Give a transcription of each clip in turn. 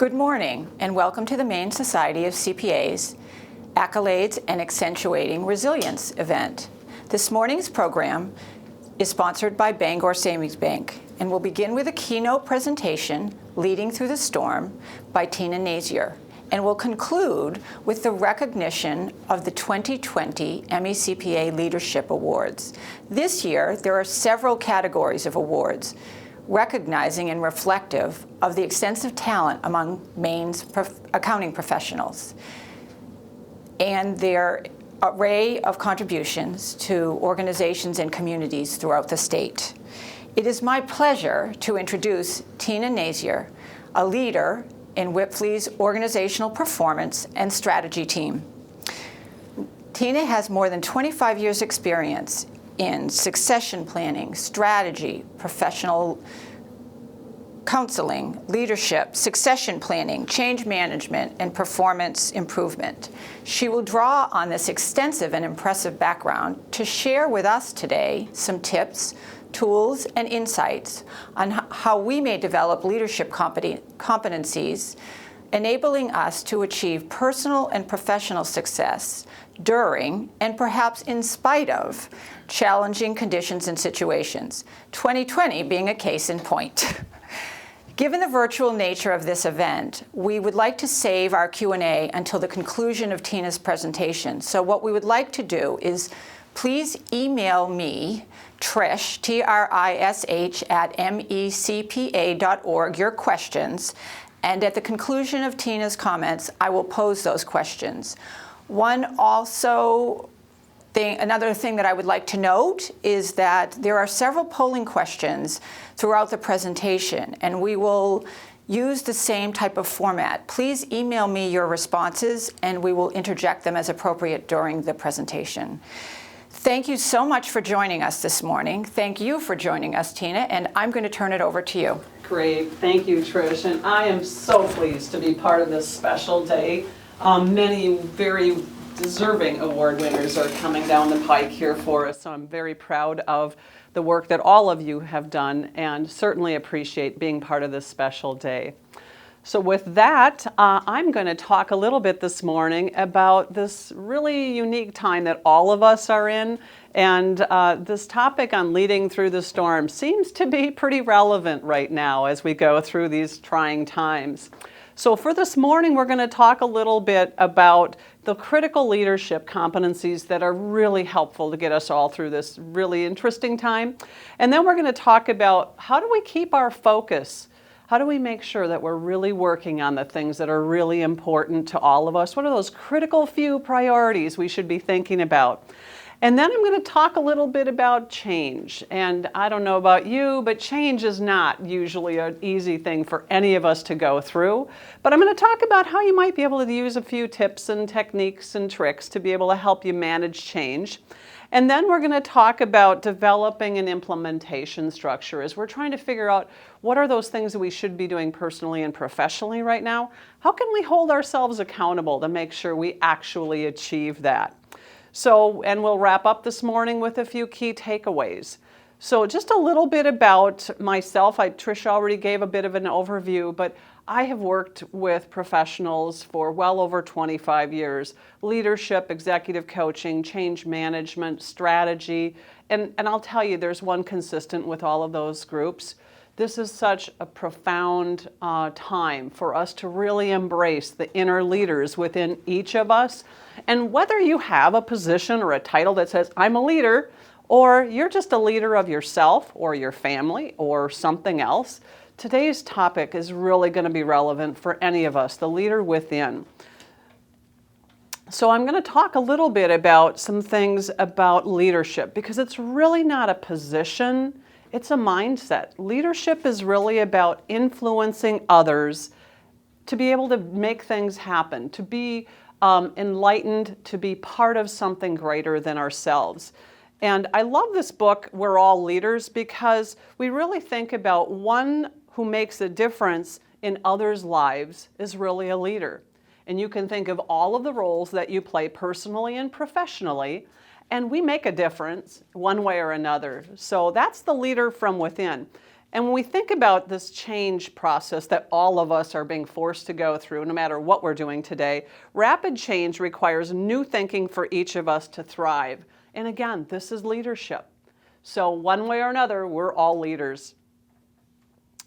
Good morning, and welcome to the Maine Society of CPAs Accolades and Accentuating Resilience event. This morning's program is sponsored by Bangor Savings Bank and will begin with a keynote presentation, Leading Through the Storm, by Tina Nazier, and will conclude with the recognition of the 2020 MECPA Leadership Awards. This year, there are several categories of awards, recognizing and reflective of the extensive talent among Maine's accounting professionals and their array of contributions to organizations and communities throughout the state. It is my pleasure to introduce Tina Nazier, a leader in Wipfli's organizational performance and strategy team. Tina has more than 25 years' experience in succession planning, strategy, professional counseling, leadership, succession planning, change management, and performance improvement. She will draw on this extensive and impressive background to share with us today some tips, tools, and insights on how we may develop leadership competencies, enabling us to achieve personal and professional success during, and perhaps in spite of, challenging conditions and situations, 2020 being a case in point. Given the virtual nature of this event, we would like to save our Q&A until the conclusion of Tina's presentation. So what we would like to do is please email me, Trish, Trish, at mecpa.org, your questions, and at the conclusion of Tina's comments, I will pose those questions. Another thing that I would like to note is that there are several polling questions throughout the presentation, and we will use the same type of format. Please email me your responses, and we will interject them as appropriate during the presentation. Thank you so much for joining us this morning. Thank you for joining us, Tina, and I'm going to turn it over to you. Great. Thank you, Trish. And I am so pleased to be part of this special day. Many very deserving award winners are coming down the pike here for us, so I'm very proud of the work that all of you have done and certainly appreciate being part of this special day. So with that, I'm going to talk a little bit this morning about this really unique time that all of us are in, and this topic on leading through the storm seems to be pretty relevant right now as we go through these trying times. So for this morning, we're going to talk a little bit about the critical leadership competencies that are really helpful to get us all through this really interesting time. And then we're going to talk about how do we keep our focus? How do we make sure that we're really working on the things that are really important to all of us? What are those critical few priorities we should be thinking about? And then I'm going to talk a little bit about change. And I don't know about you, but change is not usually an easy thing for any of us to go through. But I'm going to talk about how you might be able to use a few tips and techniques and tricks to be able to help you manage change. And then we're going to talk about developing an implementation structure as we're trying to figure out what are those things that we should be doing personally and professionally right now. How can we hold ourselves accountable to make sure we actually achieve that? So, and we'll wrap up this morning with a few key takeaways. So just a little bit about myself. Trish already gave a bit of an overview, but I have worked with professionals for well over 25 years. Leadership, executive coaching, change management, strategy, and I'll tell you, there's one consistent with all of those groups. This is such a profound time for us to really embrace the inner leaders within each of us. And whether you have a position or a title that says, I'm a leader, or you're just a leader of yourself or your family or something else, today's topic is really going to be relevant for any of us, the leader within. So I'm going to talk a little bit about some things about leadership because it's really not a position. It's a mindset. Leadership is really about influencing others to be able to make things happen, to be enlightened, to be part of something greater than ourselves. And I love this book, We're All Leaders, because we really think about one who makes a difference in others' lives is really a leader. And you can think of all of the roles that you play personally and professionally, and we make a difference one way or another. So that's the leader from within. And when we think about this change process that all of us are being forced to go through, no matter what we're doing today, rapid change requires new thinking for each of us to thrive. And again, this is leadership. So one way or another, we're all leaders.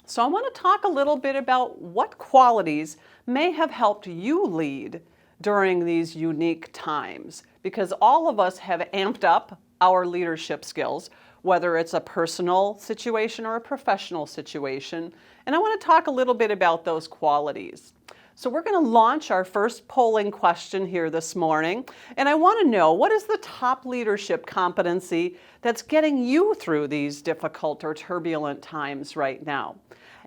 So I want to talk a little bit about what qualities may have helped you lead during these unique times, because all of us have amped up our leadership skills, whether it's a personal situation or a professional situation. And I want to talk a little bit about those qualities. So we're going to launch our first polling question here this morning. And I want to know, what is the top leadership competency that's getting you through these difficult or turbulent times right now?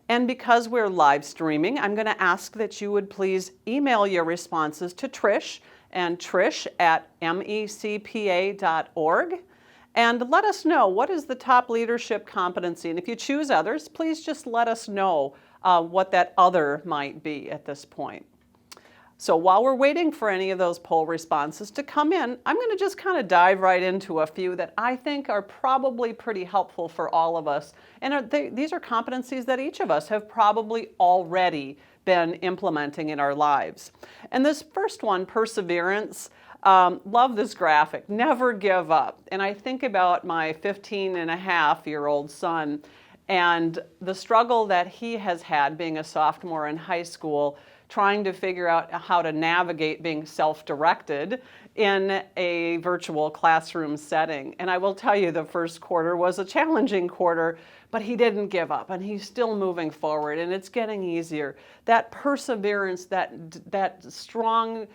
And because we're live streaming, I'm going to ask that you would please email your responses to Trish and trish@mecpa.org. And let us know, what is the top leadership competency? And if you choose others, please just let us know what that other might be at this point. So while we're waiting for any of those poll responses to come in, I'm going to just kind of dive right into a few that I think are probably pretty helpful for all of us. And these are competencies that each of us have probably already been implementing in our lives. And this first one, perseverance, love this graphic, never give up. And I think about my 15-and-a-half-year-old son and the struggle that he has had being a sophomore in high school, trying to figure out how to navigate being self-directed in a virtual classroom setting. And I will tell you, the first quarter was a challenging quarter, but he didn't give up, and he's still moving forward, and it's getting easier. That perseverance, that strong,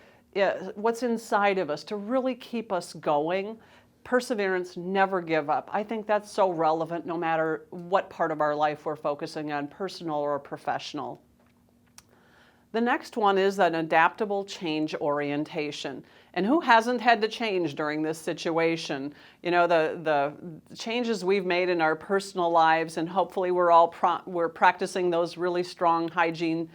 what's inside of us to really keep us going. Perseverance, never give up. I think that's so relevant no matter what part of our life we're focusing on, personal or professional. The next one is an adaptable change orientation. And who hasn't had to change during this situation? You know, the changes we've made in our personal lives, and hopefully we're practicing those really strong hygiene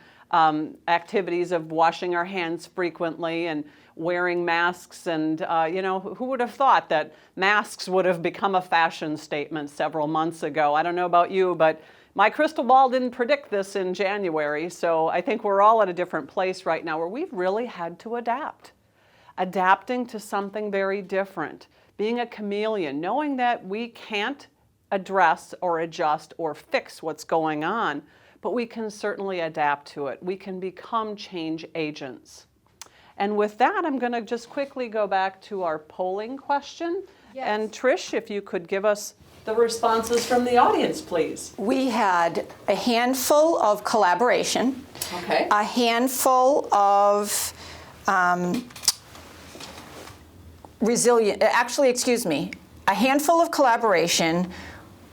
activities of washing our hands frequently and wearing masks. And who would have thought that masks would have become a fashion statement several months ago? I don't know about you, but my crystal ball didn't predict this in January. So I think we're all at a different place right now where we've really had to adapt. Adapting to something very different, being a chameleon, knowing that we can't address or adjust or fix what's going on, but we can certainly adapt to it. We can become change agents. And with that, I'm going to just quickly go back to our polling question. Yes. And Trish, if you could give us the responses from the audience, please. We had a handful of collaboration, okay, a handful of a handful of collaboration,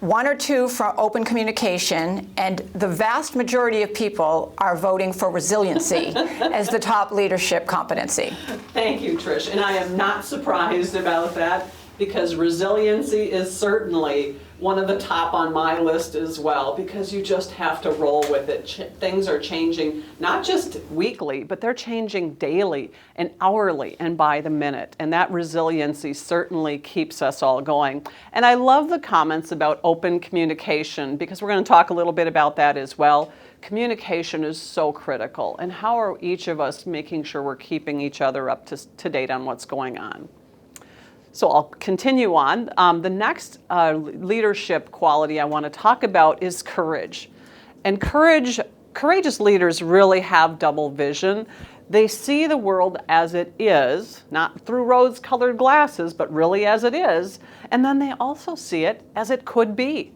one or two for open communication, and the vast majority of people are voting for resiliency as the top leadership competency. Thank you, Trish. And I am not surprised about that, because resiliency is certainly one of the top on my list as well, because you just have to roll with it. Things are changing, not just weekly, but they're changing daily and hourly and by the minute. And that resiliency certainly keeps us all going. And I love the comments about open communication, because we're going to talk a little bit about that as well. Communication is so critical. And how are each of us making sure we're keeping each other up to date on what's going on? So I'll continue on. The next leadership quality I want to talk about is courage. And courageous leaders really have double vision. They see the world as it is, not through rose-colored glasses, but really as it is. And then they also see it as it could be.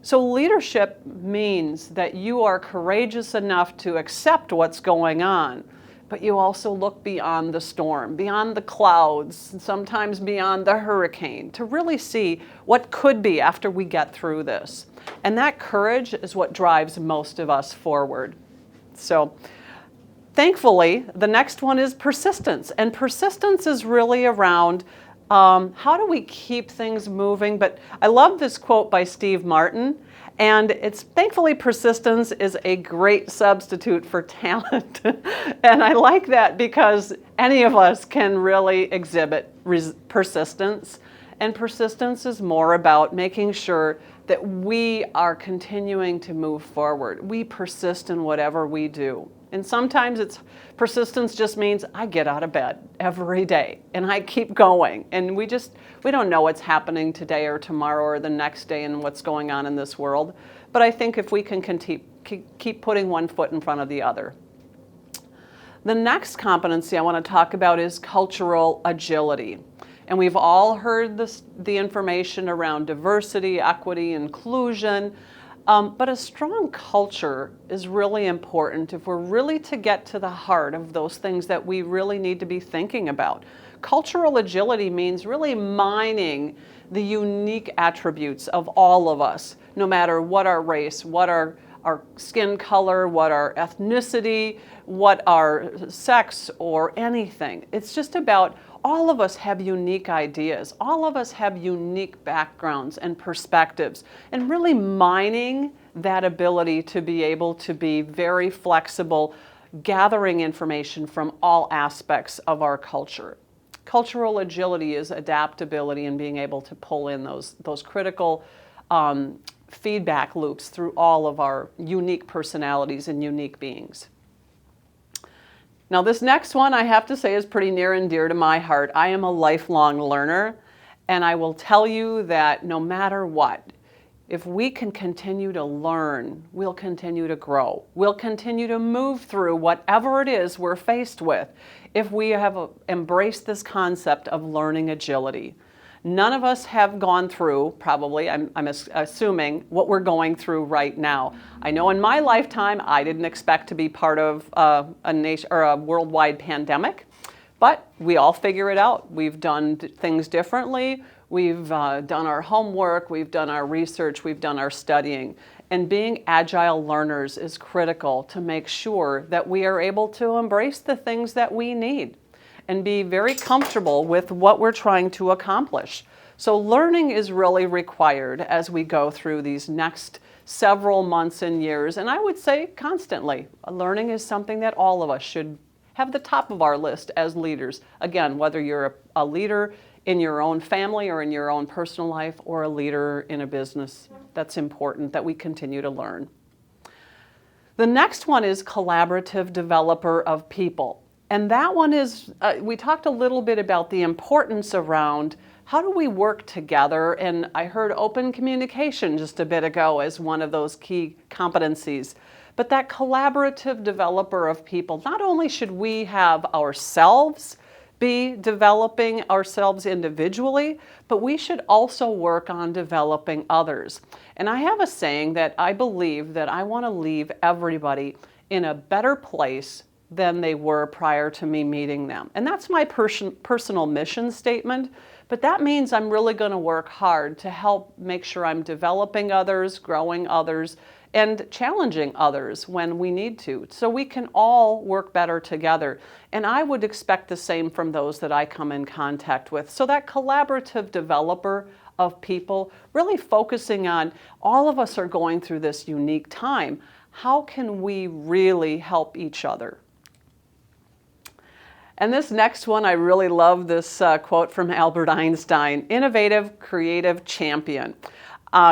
So leadership means that you are courageous enough to accept what's going on, but you also look beyond the storm, beyond the clouds, and sometimes beyond the hurricane, to really see what could be after we get through this. And that courage is what drives most of us forward. So thankfully, the next one is persistence. And persistence is really around how do we keep things moving? But I love this quote by Steve Martin. And it's thankfully persistence is a great substitute for talent. And I like that because any of us can really exhibit persistence. And persistence is more about making sure that we are continuing to move forward. We persist in whatever we do. And sometimes persistence just means I get out of bed every day and I keep going. And we don't know what's happening today or tomorrow or the next day and what's going on in this world. But I think if we can keep putting one foot in front of the other. The next competency I want to talk about is cultural agility. And we've all heard the information around diversity, equity, inclusion. But a strong culture is really important if we're really to get to the heart of those things that we really need to be thinking about. Cultural agility means really mining the unique attributes of all of us, no matter what our race, what our skin color, what our ethnicity, what our sex, or anything. It's just about all of us have unique ideas. All of us have unique backgrounds and perspectives, and really mining that ability to be able to be very flexible, gathering information from all aspects of our culture. Cultural agility is adaptability and being able to pull in those critical feedback loops through all of our unique personalities and unique beings. Now this next one I have to say is pretty near and dear to my heart. I am a lifelong learner, and I will tell you that no matter what, if we can continue to learn, we'll continue to grow. We'll continue to move through whatever it is we're faced with if we have embraced this concept of learning agility. None of us have gone through, probably, I'm assuming, what we're going through right now. I know in my lifetime, I didn't expect to be part of a worldwide pandemic, but we all figure it out. We've done things differently. We've done our homework. We've done our research. We've done our studying. And being agile learners is critical to make sure that we are able to embrace the things that we need and be very comfortable with what we're trying to accomplish. So learning is really required as we go through these next several months and years, and I would say constantly. Learning is something that all of us should have the top of our list as leaders. Again, whether you're a leader in your own family or in your own personal life or a leader in a business, that's important that we continue to learn. The next one is collaborative developer of people. And that one is, we talked a little bit about the importance around how do we work together, and I heard open communication just a bit ago as one of those key competencies. But that collaborative developer of people, not only should we have ourselves be developing ourselves individually, but we should also work on developing others. And I have a saying that I believe that I want to leave everybody in a better place than they were prior to me meeting them. And that's my personal mission statement, but that means I'm really going to work hard to help make sure I'm developing others, growing others, and challenging others when we need to, so we can all work better together. And I would expect the same from those that I come in contact with. So that collaborative developer of people, really focusing on all of us are going through this unique time. How can we really help each other? And this next one, I really love this quote from Albert Einstein, innovative, creative champion.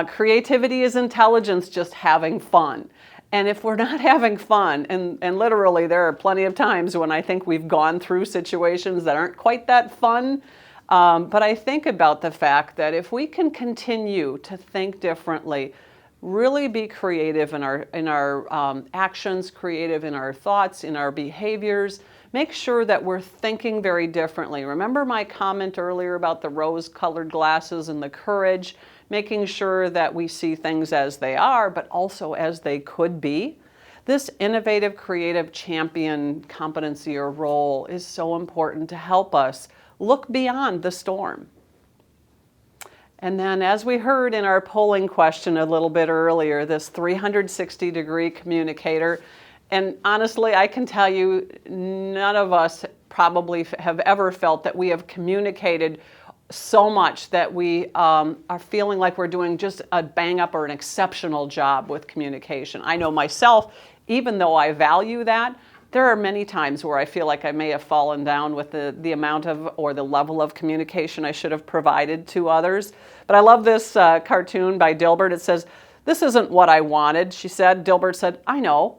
Creativity is intelligence, just having fun. And if we're not having fun, and literally there are plenty of times when I think we've gone through situations that aren't quite that fun, but I think about the fact that if we can continue to think differently, really be creative in our actions, creative in our thoughts, in our behaviors, make sure that we're thinking very differently. Remember my comment earlier about the rose-colored glasses and the courage, making sure that we see things as they are, but also as they could be. This innovative, creative champion competency or role is so important to help us look beyond the storm. And then, as we heard in our polling question a little bit earlier, this 360-degree communicator. And honestly, I can tell you, none of us probably have ever felt that we have communicated so much that we are feeling like we're doing just a bang up or an exceptional job with communication. I know myself, even though I value that, There are many times where I feel like I may have fallen down with the amount of or the level of communication I should have provided to others. But I love this cartoon by Dilbert. It says, "This isn't what I wanted," she said. Dilbert said, "I know."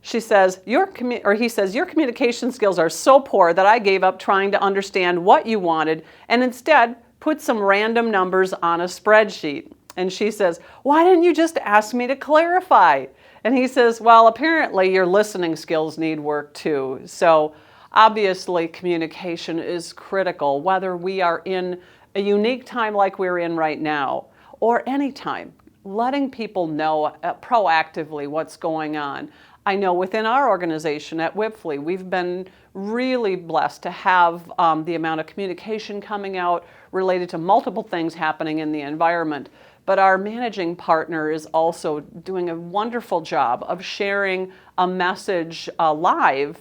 She says, he says, "Your communication skills are so poor that I gave up trying to understand what you wanted and instead put some random numbers on a spreadsheet." And she says, "Why didn't you just ask me to clarify?" And he says, "Well, apparently your listening skills need work too." So obviously communication is critical, whether we are in a unique time like we're in right now or any time. Letting people know proactively what's going on. I know within our organization at Wipfli, we've been really blessed to have the amount of communication coming out related to multiple things happening in the environment. But our managing partner is also doing a wonderful job of sharing a message live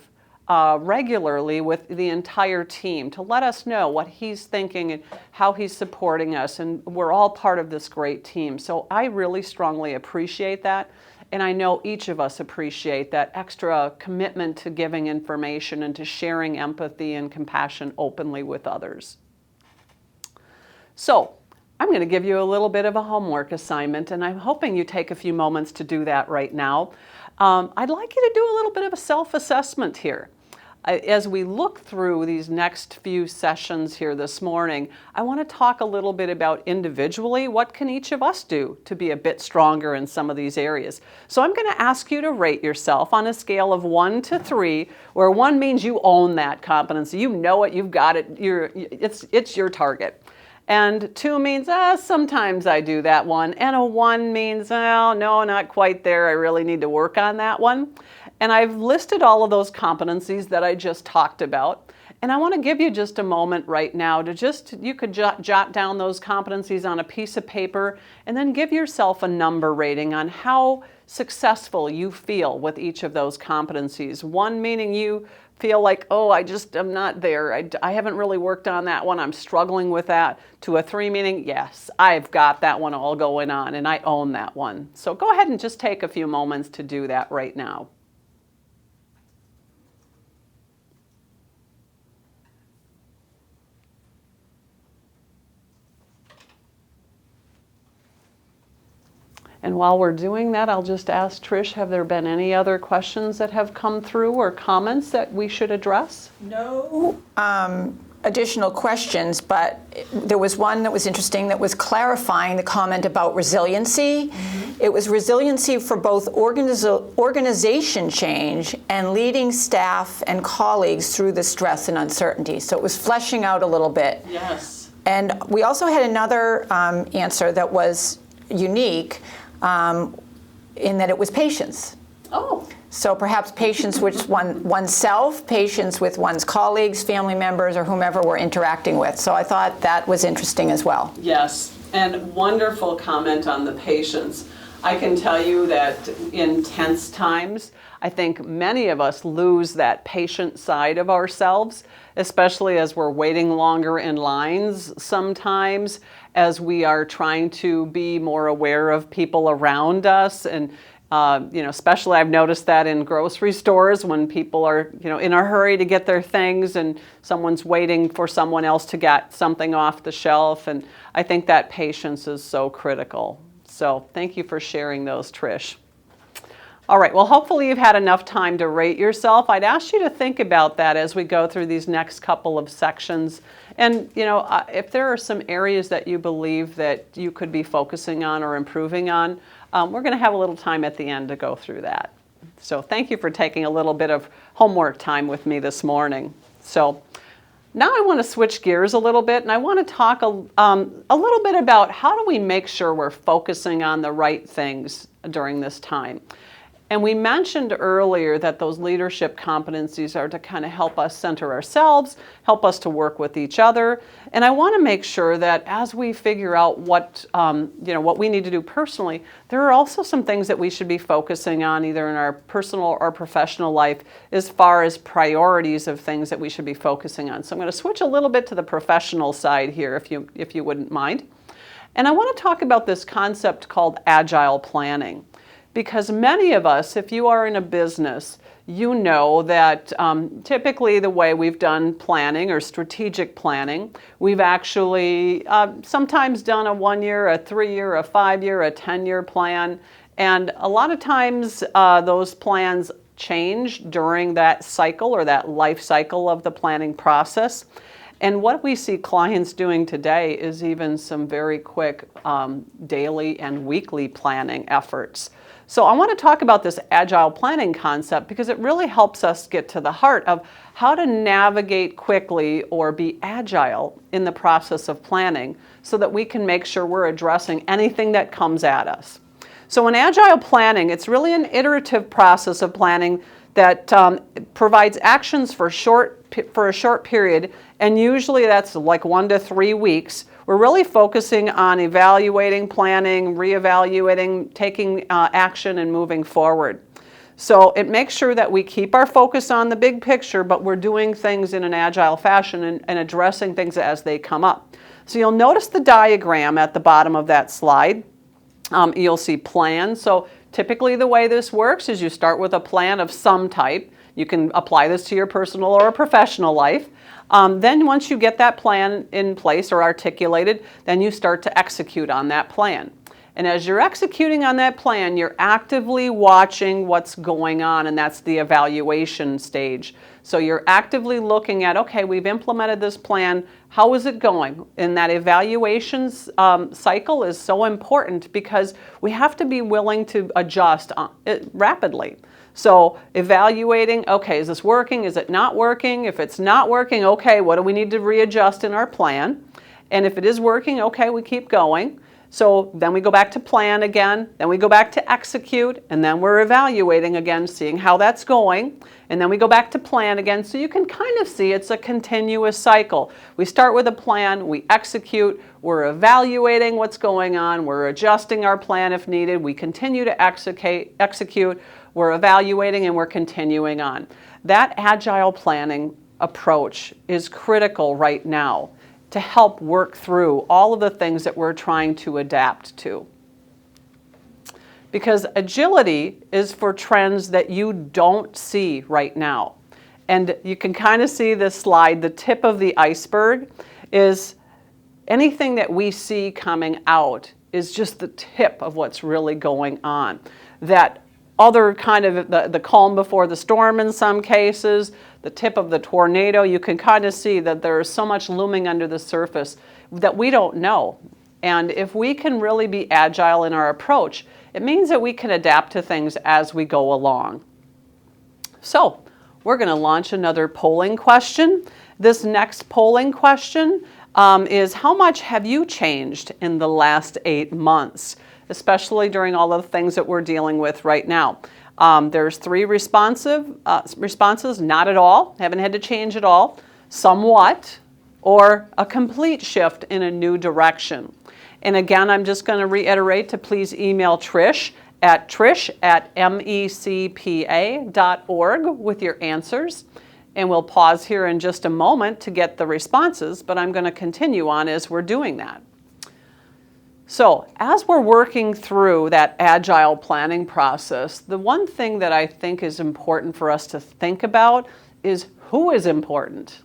regularly with the entire team to let us know what he's thinking and how he's supporting us. And we're all part of this great team. So I really strongly appreciate that. And I know each of us appreciate that extra commitment to giving information and to sharing empathy and compassion openly with others. So I'm going to give you a little bit of a homework assignment, and I'm hoping you take a few moments to do that right now. I'd like you to do a little bit of a self-assessment here. As we look through these next few sessions here this morning, I want to talk a little bit about individually, what can each of us do to be a bit stronger in some of these areas. So I'm going to ask you to rate yourself on a scale of 1 to 3, where 1 means you own that competency, you know it, you've got it, it's your target. And 2 means, sometimes I do that one. And a 1 means, oh, no, not quite there. I really need to work on that one. And I've listed all of those competencies that I just talked about. And I want to give you just a moment right now to you could jot down those competencies on a piece of paper and then give yourself a number rating on how successful you feel with each of those competencies. 1 meaning you feel like, oh, I'm not there. I haven't really worked on that one. I'm struggling with that. To a 3 meaning, yes, I've got that one all going on and I own that one. So go ahead and just take a few moments to do that right now. And while we're doing that, I'll just ask Trish, have there been any other questions that have come through or comments that we should address? No additional questions, but there was one that was interesting that was clarifying the comment about resiliency. Mm-hmm. It was resiliency for both organization change and leading staff and colleagues through the stress and uncertainty. So it was fleshing out a little bit. Yes. And we also had another answer that was unique, in that it was patience. Oh. So perhaps patience with oneself, patience with one's colleagues, family members, or whomever we're interacting with. So I thought that was interesting as well. Yes, and wonderful comment on the patience. I can tell you that in tense times, I think many of us lose that patient side of ourselves, especially as we're waiting longer in lines sometimes, as we are trying to be more aware of people around us. And especially I've noticed that in grocery stores when people are, in a hurry to get their things and someone's waiting for someone else to get something off the shelf. And I think that patience is so critical. So thank you for sharing those, Trish. All right, well, hopefully you've had enough time to rate yourself. I'd ask you to think about that as we go through these next couple of sections. And, if there are some areas that you believe that you could be focusing on or improving on, we're going to have a little time at the end to go through that. So thank you for taking a little bit of homework time with me this morning. So now I want to switch gears a little bit, and I want to talk a little bit about how do we make sure we're focusing on the right things during this time. And we mentioned earlier that those leadership competencies are to kind of help us center ourselves, help us to work with each other. And I want to make sure that as we figure out what we need to do personally, there are also some things that we should be focusing on either in our personal or professional life as far as priorities of things that we should be focusing on. So I'm going to switch a little bit to the professional side here, if you wouldn't mind. And I want to talk about this concept called Agile Planning. because many of us, if you are in a business, you know that typically the way we've done planning or strategic planning, we've actually sometimes done a 1 year, a 3 year, a 5 year, a 10-year plan. And a lot of times those plans change during that cycle or that life cycle of the planning process. And what we see clients doing today is even some very quick daily and weekly planning efforts. So I want to talk about this agile planning concept because it really helps us get to the heart of how to navigate quickly or be agile in the process of planning so that we can make sure we're addressing anything that comes at us. So in agile planning, it's really an iterative process of planning that provides actions for a short period, and usually that's like 1 to 3 weeks. We're really focusing on evaluating, planning, reevaluating, taking action, and moving forward. So it makes sure that we keep our focus on the big picture, but we're doing things in an agile fashion and addressing things as they come up. So you'll notice the diagram at the bottom of that slide. You'll see plan. So typically the way this works is you start with a plan of some type. You can apply this to your personal or professional life. Then once you get that plan in place or articulated, then you start to execute on that plan. And as you're executing on that plan, you're actively watching what's going on, and that's the evaluation stage. So you're actively looking at, okay, we've implemented this plan, how is it going? And that evaluations cycle is so important because we have to be willing to adjust rapidly. So evaluating, okay, is this working? Is it not working? If it's not working, okay, what do we need to readjust in our plan? And if it is working, okay, we keep going. So then we go back to plan again, then we go back to execute, and then we're evaluating again, seeing how that's going. And then we go back to plan again. So you can kind of see it's a continuous cycle. We start with a plan, we execute, we're evaluating what's going on, we're adjusting our plan if needed, we continue to execute, we're evaluating, and we're continuing on. That agile planning approach is critical right now to help work through all of the things that we're trying to adapt to. Because agility is for trends that you don't see right now. And you can kind of see this slide, the tip of the iceberg is anything that we see coming out is just the tip of what's really going on. That other kind of the calm before the storm in some cases, the tip of the tornado, you can kind of see that there's so much looming under the surface that we don't know. And if we can really be agile in our approach, it means that we can adapt to things as we go along. So we're going to launch another polling question. This next polling question is how much have you changed in the last 8 months? Especially during all of the things that we're dealing with right now. There's 3 responses, not at all, haven't had to change at all, somewhat, or a complete shift in a new direction. And again, I'm just going to reiterate to please email Trish at MECPA.org with your answers. And we'll pause here in just a moment to get the responses, but I'm going to continue on as we're doing that. So as we're working through that agile planning process, the one thing that I think is important for us to think about is who is important.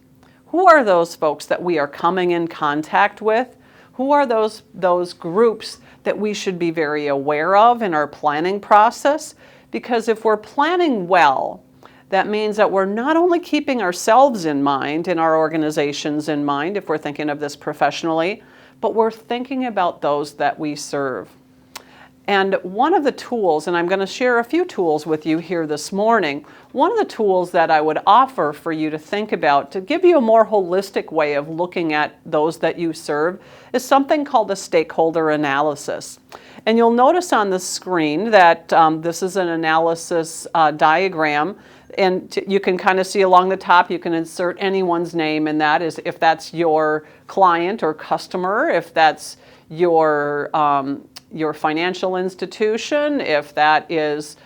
Who are those folks that we are coming in contact with? Who are those groups that we should be very aware of in our planning process? Because if we're planning well, that means that we're not only keeping ourselves in mind and our organizations in mind, if we're thinking of this professionally, but we're thinking about those that we serve. And one of the tools, and I'm going to share a few tools with you here this morning, one of the tools that I would offer for you to think about to give you a more holistic way of looking at those that you serve is something called a stakeholder analysis. And you'll notice on the screen that this is an analysis diagram. And you can kind of see along the top, you can insert anyone's name in that, is if that's your client or customer, if that's your financial institution, if that is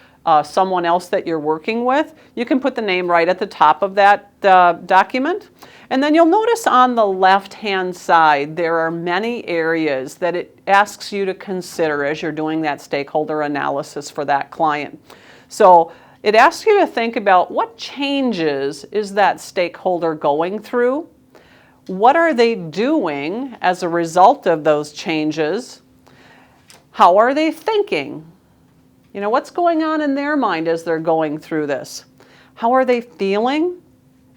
someone else that you're working with, you can put the name right at the top of that document. And then you'll notice on the left-hand side, there are many areas that it asks you to consider as you're doing that stakeholder analysis for that client. So it asks you to think about what changes is that stakeholder going through? What are they doing as a result of those changes? How are they thinking? You know, what's going on in their mind as they're going through this? How are they feeling?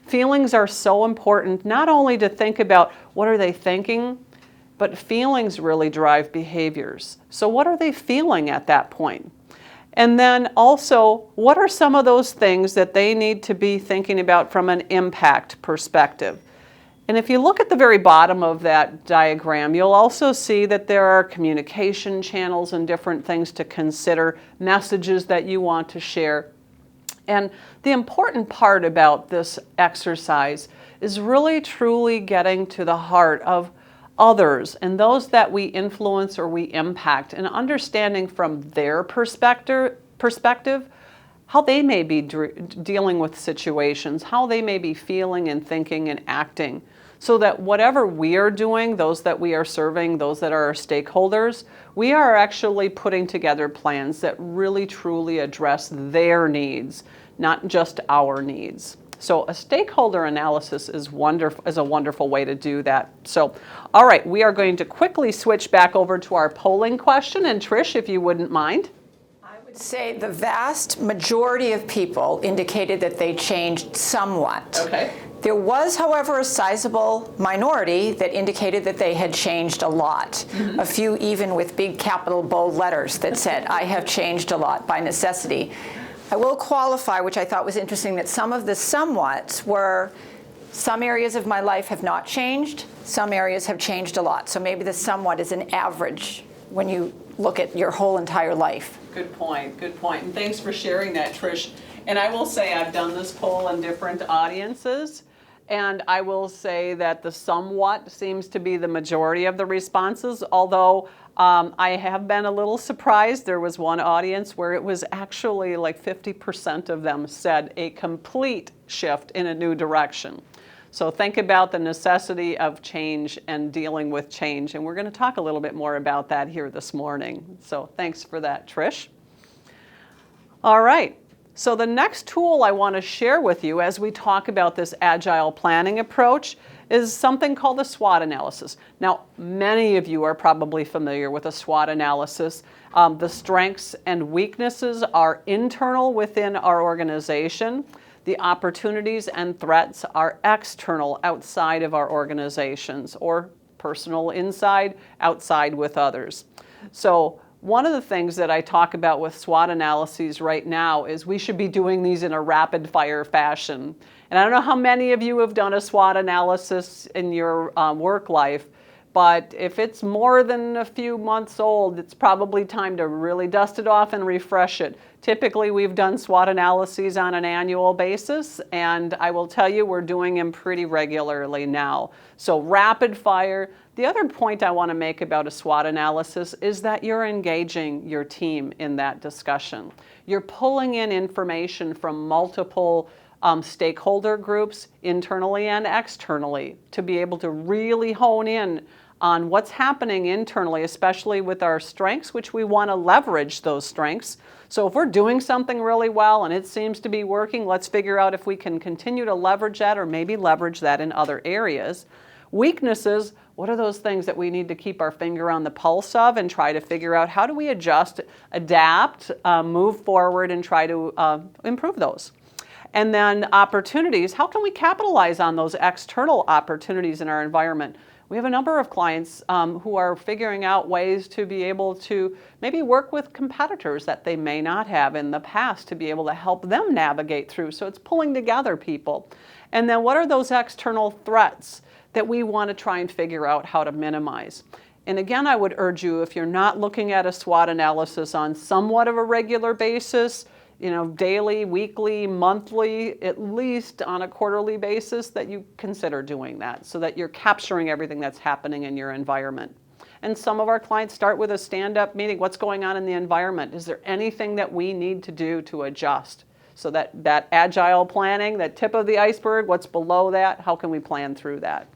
Feelings are so important, not only to think about what are they thinking, but feelings really drive behaviors. So what are they feeling at that point? And then also, what are some of those things that they need to be thinking about from an impact perspective? And if you look at the very bottom of that diagram, you'll also see that there are communication channels and different things to consider, messages that you want to share. And the important part about this exercise is really truly getting to the heart of others and those that we influence or we impact, and understanding from their perspective how they may be dealing with situations, how they may be feeling and thinking and acting, so that whatever we are doing, those that we are serving, those that are our stakeholders, we are actually putting together plans that really truly address their needs, not just our needs. So a stakeholder analysis is a wonderful way to do that. So, all right, we are going to quickly switch back over to our polling question. And Trish, if you wouldn't mind. I would say the vast majority of people indicated that they changed somewhat. Okay. There was, however, a sizable minority that indicated that they had changed a lot. Mm-hmm. A few even with big capital bold letters that said, I have changed a lot by necessity. I will qualify, which I thought was interesting, that some of the somewhats were, some areas of my life have not changed, some areas have changed a lot. So maybe the somewhat is an average when you look at your whole entire life. Good point, good point. And thanks for sharing that, Trish. And I will say I've done this poll in different audiences, and I will say that the somewhat seems to be the majority of the responses, although I have been a little surprised. There was one audience where it was actually like 50% of them said a complete shift in a new direction. So think about the necessity of change and dealing with change. And we're going to talk a little bit more about that here this morning. So thanks for that, Trish. All right. So the next tool I want to share with you as we talk about this agile planning approach is something called the SWOT analysis. Now, many of you are probably familiar with a SWOT analysis. The strengths and weaknesses are internal within our organization. The opportunities and threats are external, outside of our organizations, or personal inside, outside with others. So one of the things that I talk about with SWOT analyses right now is we should be doing these in a rapid fire fashion. And I don't know how many of you have done a SWOT analysis in your work life, but if it's more than a few months old, it's probably time to really dust it off and refresh it. Typically, we've done SWOT analyses on an annual basis, and I will tell you we're doing them pretty regularly now. So rapid fire. The other point I want to make about a SWOT analysis is that you're engaging your team in that discussion. You're pulling in information from multiple stakeholder groups, internally and externally, to be able to really hone in on what's happening internally, especially with our strengths, which we want to leverage those strengths. So if we're doing something really well and it seems to be working, let's figure out if we can continue to leverage that or maybe leverage that in other areas. Weaknesses, what are those things that we need to keep our finger on the pulse of and try to figure out how do we adjust, adapt, move forward and try to improve those. And then opportunities, how can we capitalize on those external opportunities in our environment? We have a number of clients who are figuring out ways to be able to maybe work with competitors that they may not have in the past to be able to help them navigate through. So it's pulling together people. And then what are those external threats that we want to try and figure out how to minimize? And again, I would urge you, if you're not looking at a SWOT analysis on somewhat of a regular basis, daily, weekly, monthly, at least on a quarterly basis, that you consider doing that so that you're capturing everything that's happening in your environment. And some of our clients start with a stand-up meeting. What's going on in the environment? Is there anything that we need to do to adjust? So that agile planning, that tip of the iceberg, what's below that, how can we plan through that?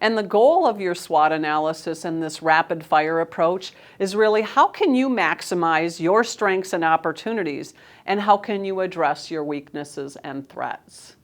And the goal of your SWOT analysis and this rapid fire approach is really how can you maximize your strengths and opportunities, and how can you address your weaknesses and threats?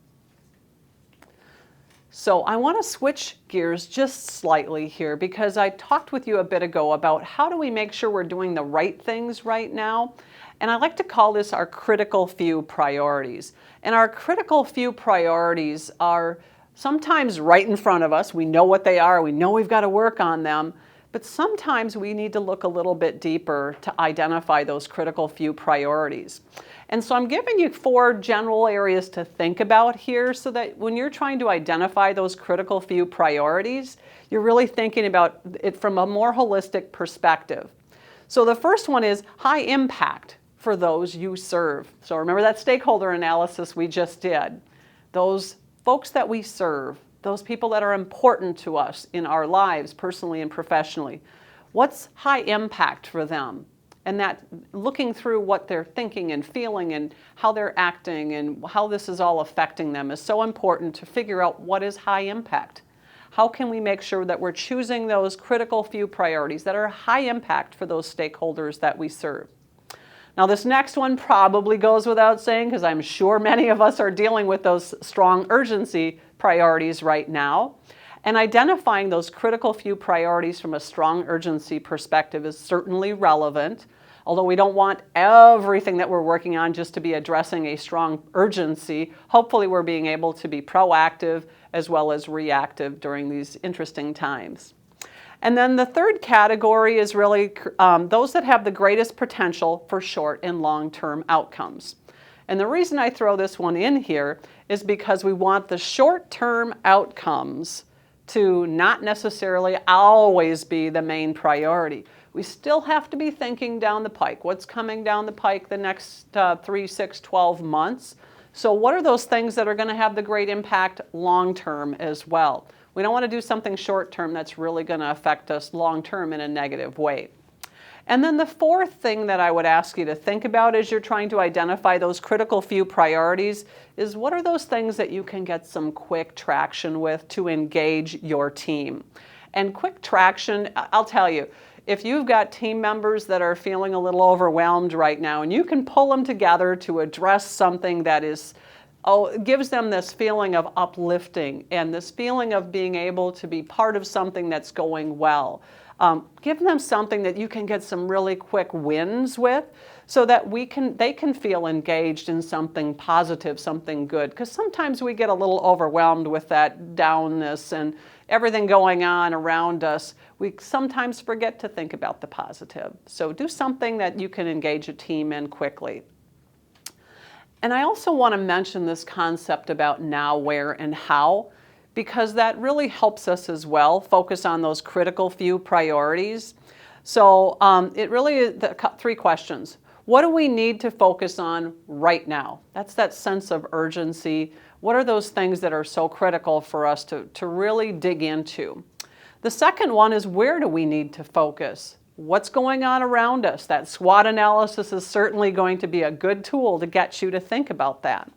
So I want to switch gears just slightly here, because I talked with you a bit ago about how do we make sure we're doing the right things right now. And I like to call this our critical few priorities. And our critical few priorities are sometimes right in front of us. We know what they are. We know we've got to work on them. But sometimes we need to look a little bit deeper to identify those critical few priorities. And so I'm giving you 4 general areas to think about here, so that when you're trying to identify those critical few priorities, you're really thinking about it from a more holistic perspective. So the first one is high impact for those you serve. So remember that stakeholder analysis we just did. Those folks that we serve, those people that are important to us in our lives, personally and professionally. What's high impact for them? And that looking through what they're thinking and feeling and how they're acting and how this is all affecting them is so important to figure out what is high impact. How can we make sure that we're choosing those critical few priorities that are high impact for those stakeholders that we serve? Now this next one probably goes without saying, because I'm sure many of us are dealing with those strong urgency priorities right now. And identifying those critical few priorities from a strong urgency perspective is certainly relevant, although we don't want everything that we're working on just to be addressing a strong urgency. Hopefully we're being able to be proactive as well as reactive during these interesting times. And then the third category is really those that have the greatest potential for short and long-term outcomes. And the reason I throw this one in here is because we want the short-term outcomes to not necessarily always be the main priority. We still have to be thinking down the pike. What's coming down the pike the next 3, 6, 12 months? So what are those things that are going to have the great impact long-term as well? We don't want to do something short-term that's really going to affect us long-term in a negative way. And then the fourth thing that I would ask you to think about as you're trying to identify those critical few priorities is what are those things that you can get some quick traction with to engage your team? And quick traction, I'll tell you, if you've got team members that are feeling a little overwhelmed right now and you can pull them together to address something that is gives them this feeling of uplifting and this feeling of being able to be part of something that's going well. Give them something that you can get some really quick wins with so that they can feel engaged in something positive, something good. Because sometimes we get a little overwhelmed with that downness and everything going on around us. We sometimes forget to think about the positive. So do something that you can engage a team in quickly. And I also want to mention this concept about now, where, and how, because that really helps us as well focus on those critical few priorities. So it really is the 3 questions. What do we need to focus on right now? That's that sense of urgency. What are those things that are so critical for us to really dig into? The second one is, where do we need to focus? What's going on around us? That SWOT analysis is certainly going to be a good tool to get you to think about that.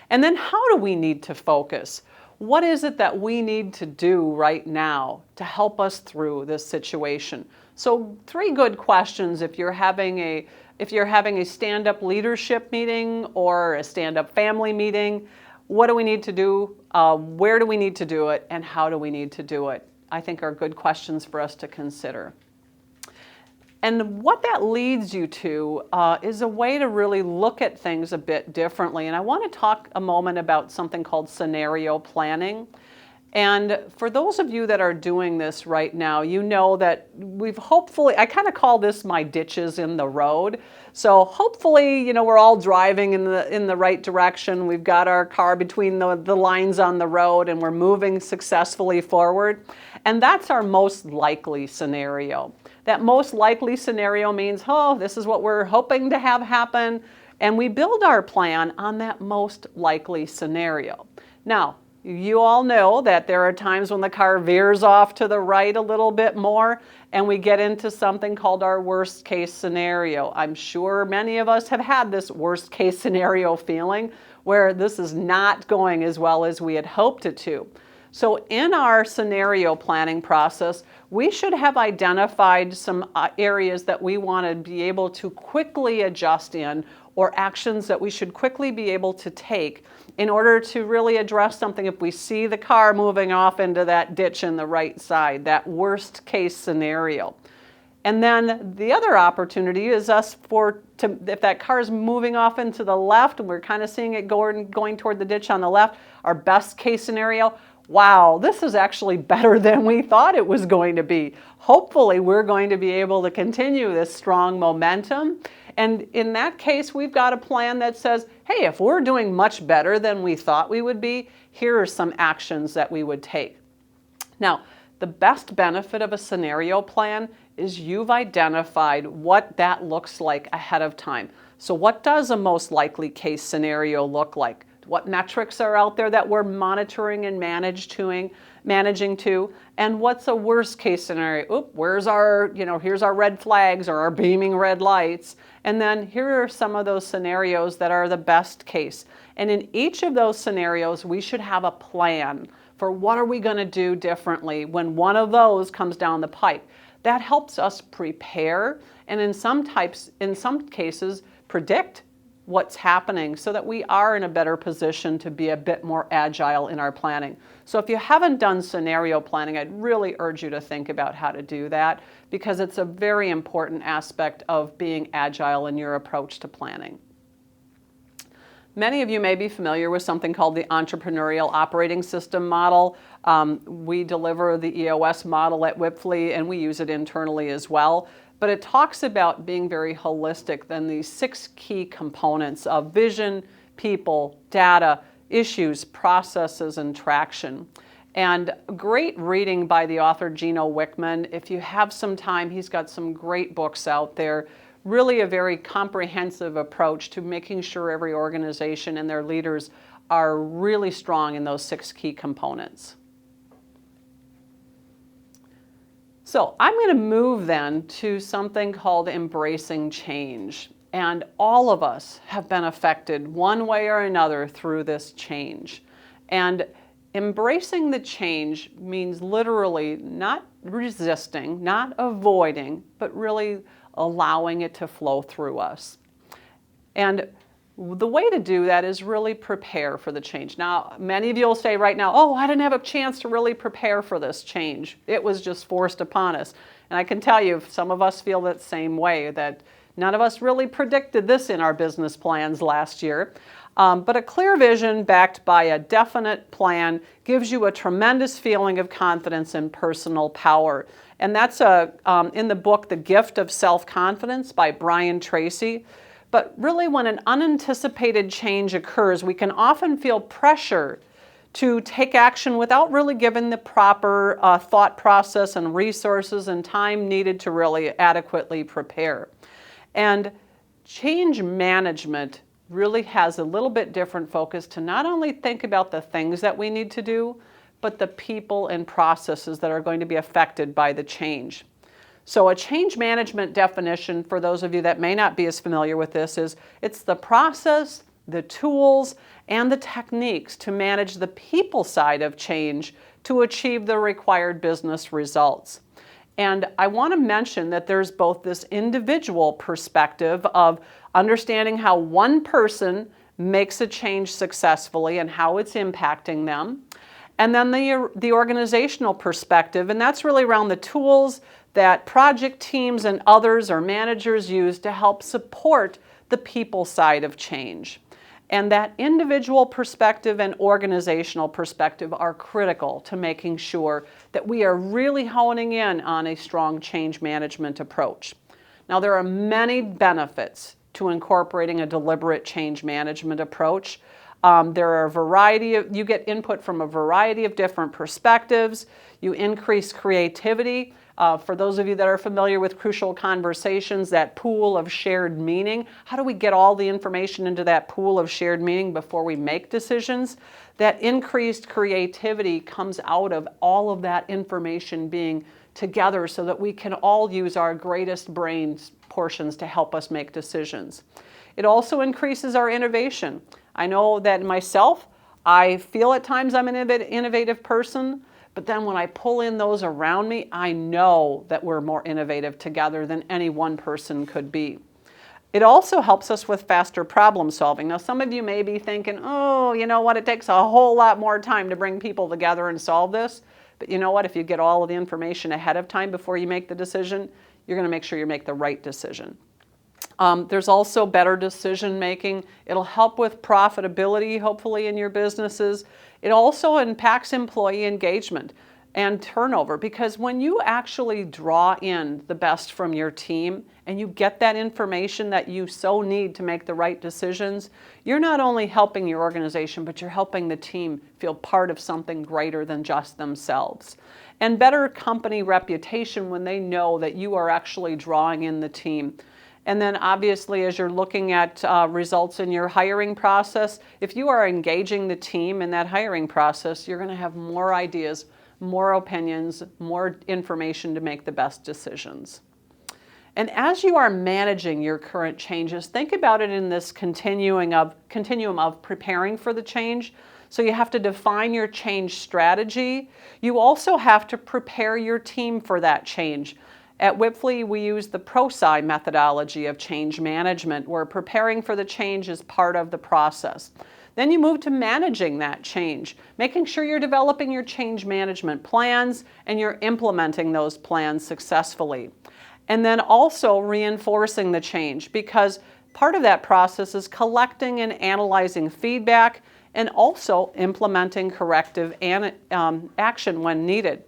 And then how do we need to focus? What is it that we need to do right now to help us through this situation? So 3 good questions if you're having a stand-up leadership meeting or a stand-up family meeting. What do we need to do? Where do we need to do it? And how do we need to do it? I think are good questions for us to consider. And what that leads you to is a way to really look at things a bit differently. And I want to talk a moment about something called scenario planning. And for those of you that are doing this right now, you know that I kind of call this my ditches in the road. So hopefully, we're all driving in the right direction. We've got our car between the lines on the road and we're moving successfully forward. And that's our most likely scenario. That most likely scenario means, this is what we're hoping to have happen. And we build our plan on that most likely scenario. Now, You all know that there are times when the car veers off to the right a little bit more and we get into something called our worst case scenario. I'm sure many of us have had this worst case scenario feeling where this is not going as well as we had hoped it to. So in our scenario planning process, we should have identified some areas that we want to be able to quickly adjust in, or actions that we should quickly be able to take in order to really address something if we see the car moving off into that ditch in the right side, that worst case scenario. And then the other opportunity is if that car is moving off into the left and we're kind of seeing it going toward the ditch on the left, our best case scenario, wow, this is actually better than we thought it was going to be. Hopefully we're going to be able to continue this strong momentum. And in that case, we've got a plan that says, hey, if we're doing much better than we thought we would be, here are some actions that we would take. Now, the best benefit of a scenario plan is you've identified what that looks like ahead of time. So what does a most likely case scenario look like? What metrics are out there that we're monitoring and managing to, and what's a worst case scenario? Here's our red flags or our beaming red lights, and then here are some of those scenarios that are the best case. And in each of those scenarios, we should have a plan for what are we going to do differently when one of those comes down the pipe. That helps us prepare and in some cases predict what's happening so that we are in a better position to be a bit more agile in our planning. So if you haven't done scenario planning, I'd really urge you to think about how to do that because it's a very important aspect of being agile in your approach to planning. Many of you may be familiar with something called the Entrepreneurial Operating System model. We deliver the EOS model at Wipfli and we use it internally as well. But it talks about being very holistic, then these 6 key components of vision, people, data, issues, processes, and traction. And great reading by the author Gino Wickman. If you have some time, he's got some great books out there. Really a very comprehensive approach to making sure every organization and their leaders are really strong in those 6 key components. So I'm going to move then to something called embracing change. And all of us have been affected one way or another through this change. And embracing the change means literally not resisting, not avoiding, but really allowing it to flow through us. And the way to do that is really prepare for the change. Now, many of you will say right now, oh, I didn't have a chance to really prepare for this change. It was just forced upon us. And I can tell you, some of us feel that same way, that none of us really predicted this in our business plans last year. But a clear vision backed by a definite plan gives you a tremendous feeling of confidence and personal power. And that's in the book, The Gift of Self-Confidence by Brian Tracy. But really, when an unanticipated change occurs, we can often feel pressure to take action without really giving the proper thought process and resources and time needed to really adequately prepare. And change management really has a little bit different focus to not only think about the things that we need to do, but the people and processes that are going to be affected by the change. So a change management definition, for those of you that may not be as familiar with this, is it's the process, the tools, and the techniques to manage the people side of change to achieve the required business results. And I want to mention that there's both this individual perspective of understanding how one person makes a change successfully and how it's impacting them, and then the organizational perspective, and that's really around the tools that project teams and others or managers use to help support the people side of change. And that individual perspective and organizational perspective are critical to making sure that we are really honing in on a strong change management approach. Now, there are many benefits to incorporating a deliberate change management approach. There are you get input from a variety of different perspectives. You increase creativity. For those of you that are familiar with crucial conversations, that pool of shared meaning, how do we get all the information into that pool of shared meaning before we make decisions? That increased creativity comes out of all of that information being together so that we can all use our greatest brain portions to help us make decisions. It also increases our innovation. I know that myself, I feel at times I'm an innovative person, but then when I pull in those around me, I know that we're more innovative together than any one person could be. It also helps us with faster problem solving. Now, some of you may be thinking, oh, you know what, it takes a whole lot more time to bring people together and solve this. But you know what, if you get all of the information ahead of time before you make the decision, you're going to make sure you make the right decision. There's also better decision making. It'll help with profitability, hopefully, in your businesses. It also impacts employee engagement and turnover, because when you actually draw in the best from your team and you get that information that you so need to make the right decisions, you're not only helping your organization, but you're helping the team feel part of something greater than just themselves. And better company reputation when they know that you are actually drawing in the team. And then obviously, as you're looking at results in your hiring process, if you are engaging the team in that hiring process, you're going to have more ideas, more opinions, more information to make the best decisions. And as you are managing your current changes, think about it in this continuum of preparing for the change. So you have to define your change strategy. You also have to prepare your team for that change. At Wipfli, we use the ProSci methodology of change management, where preparing for the change is part of the process. Then you move to managing that change, making sure you're developing your change management plans and you're implementing those plans successfully. And then also reinforcing the change, because part of that process is collecting and analyzing feedback and also implementing corrective action when needed.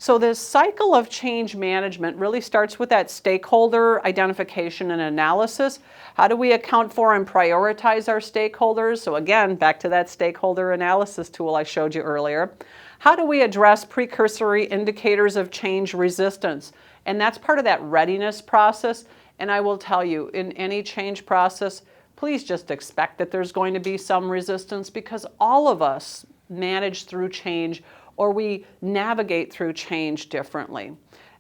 So this cycle of change management really starts with that stakeholder identification and analysis. How do we account for and prioritize our stakeholders? So again, back to that stakeholder analysis tool I showed you earlier. How do we address precursory indicators of change resistance? And that's part of that readiness process. And I will tell you, in any change process, please just expect that there's going to be some resistance, because all of us manage through change, or we navigate through change differently.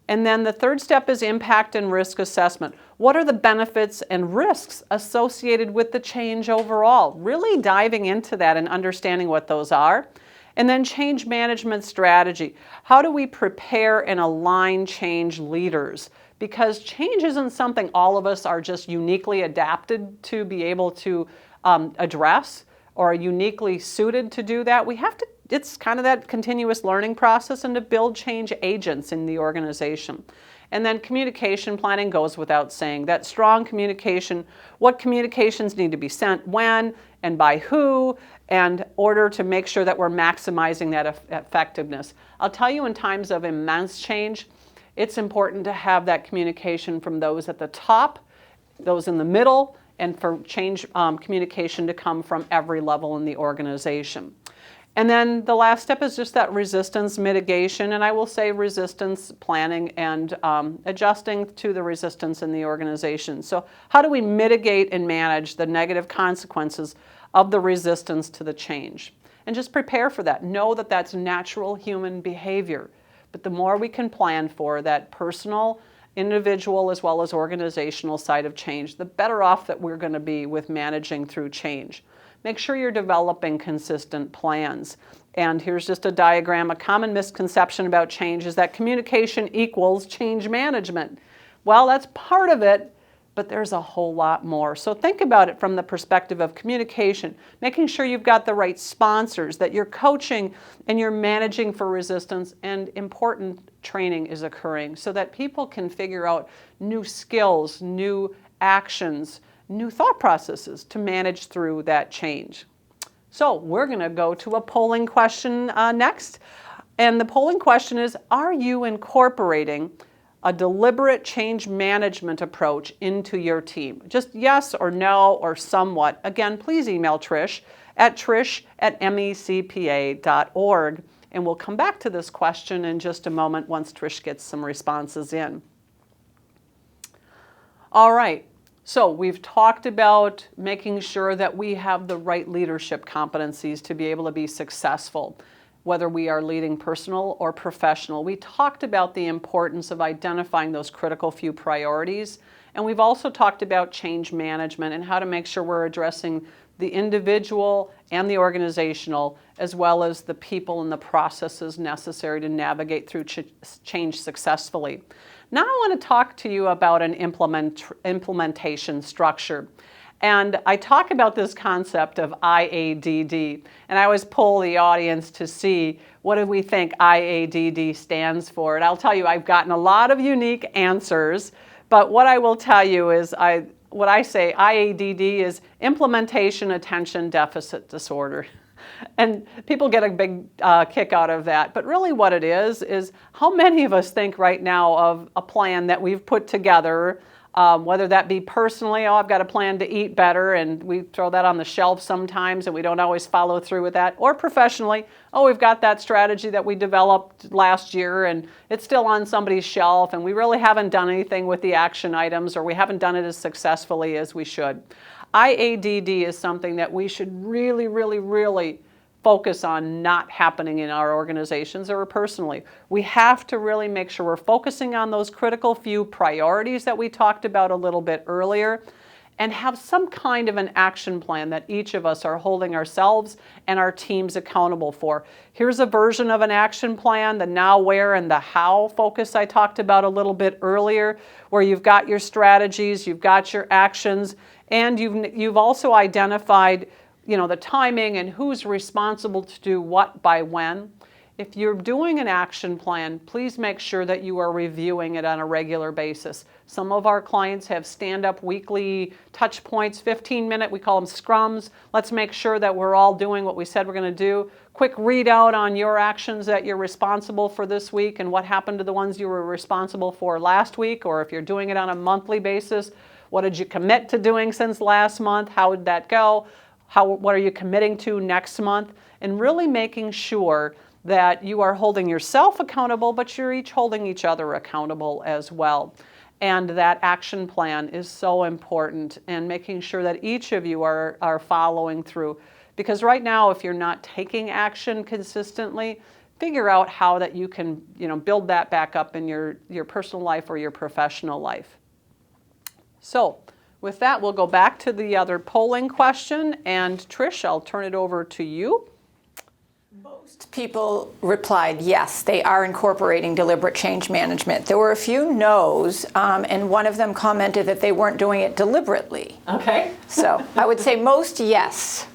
And then the third step is impact and risk assessment. What are the benefits and risks associated with the change overall? Really diving into that and understanding what those are. And then change management strategy. How do we prepare and align change leaders? Because change isn't something all of us are just uniquely adapted to be able to address, or uniquely suited to do that. We have to, it's kind of that continuous learning process, and to build change agents in the organization. And then communication planning goes without saying. That strong communication, what communications need to be sent when and by who, in order to make sure that we're maximizing that effectiveness. I'll tell you, in times of immense change, it's important to have that communication from those at the top, those in the middle, and for change communication to come from every level in the organization. And then the last step is just that resistance mitigation, and I will say resistance planning and adjusting to the resistance in the organization. So how do we mitigate and manage the negative consequences of the resistance to the change? And just prepare for that. Know that that's natural human behavior. But the more we can plan for that personal, individual, as well as organizational side of change, the better off that we're going to be with managing through change. Make sure you're developing consistent plans. And here's just a diagram. A common misconception about change is that communication equals change management. Well, that's part of it, but there's a whole lot more. So think about it from the perspective of communication, making sure you've got the right sponsors, that you're coaching and you're managing for resistance, and important training is occurring so that people can figure out new skills, new actions, new thought processes to manage through that change. So we're going to go to a polling question next. And the polling question is, are you incorporating a deliberate change management approach into your team? Just yes or no or somewhat. Again, please email Trish at trish@mecpa.org. And we'll come back to this question in just a moment once Trish gets some responses in. All right, so we've talked about making sure that we have the right leadership competencies to be able to be successful, whether we are leading personal or professional. We talked about the importance of identifying those critical few priorities, and we've also talked about change management and how to make sure we're addressing the individual and the organizational, as well as the people and the processes necessary to navigate through change successfully. Now I want to talk to you about an implementation structure. And I talk about this concept of IADD, and I always pull the audience to see what do we think IADD stands for. And I'll tell you, I've gotten a lot of unique answers, but what I will tell you is what I say IADD is Implementation Attention Deficit Disorder. And people get a big kick out of that. But really what it is how many of us think right now of a plan that we've put together, whether that be personally, I've got a plan to eat better, and we throw that on the shelf sometimes and we don't always follow through with that, or professionally, we've got that strategy that we developed last year and it's still on somebody's shelf and we really haven't done anything with the action items, or we haven't done it as successfully as we should. IADD is something that we should really, really, really focus on not happening in our organizations or personally. We have to really make sure we're focusing on those critical few priorities that we talked about a little bit earlier, and have some kind of an action plan that each of us are holding ourselves and our teams accountable for. Here's a version of an action plan, the now, where, and the how focus I talked about a little bit earlier, where you've got your strategies, you've got your actions, and you've also identified the timing and who's responsible to do what by when. If you're doing an action plan, please make sure that you are reviewing it on a regular basis. Some of our clients have stand-up weekly touch points, 15-minute, we call them scrums. Let's make sure that we're all doing what we said we're going to do. Quick readout on your actions that you're responsible for this week and what happened to the ones you were responsible for last week, or if you're doing it on a monthly basis, what did you commit to doing since last month? How did that go? What are you committing to next month? And really making sure that you are holding yourself accountable, but you're each holding each other accountable as well. And that action plan is so important, and making sure that each of you are following through. Because right now, if you're not taking action consistently, figure out how that you can build that back up in your personal life or your professional life. So with that, we'll go back to the other polling question, and Trish, I'll turn it over to you. Most people replied yes, they are incorporating deliberate change management. There were a few no's, and one of them commented that they weren't doing it deliberately. Okay. So I would say most yes.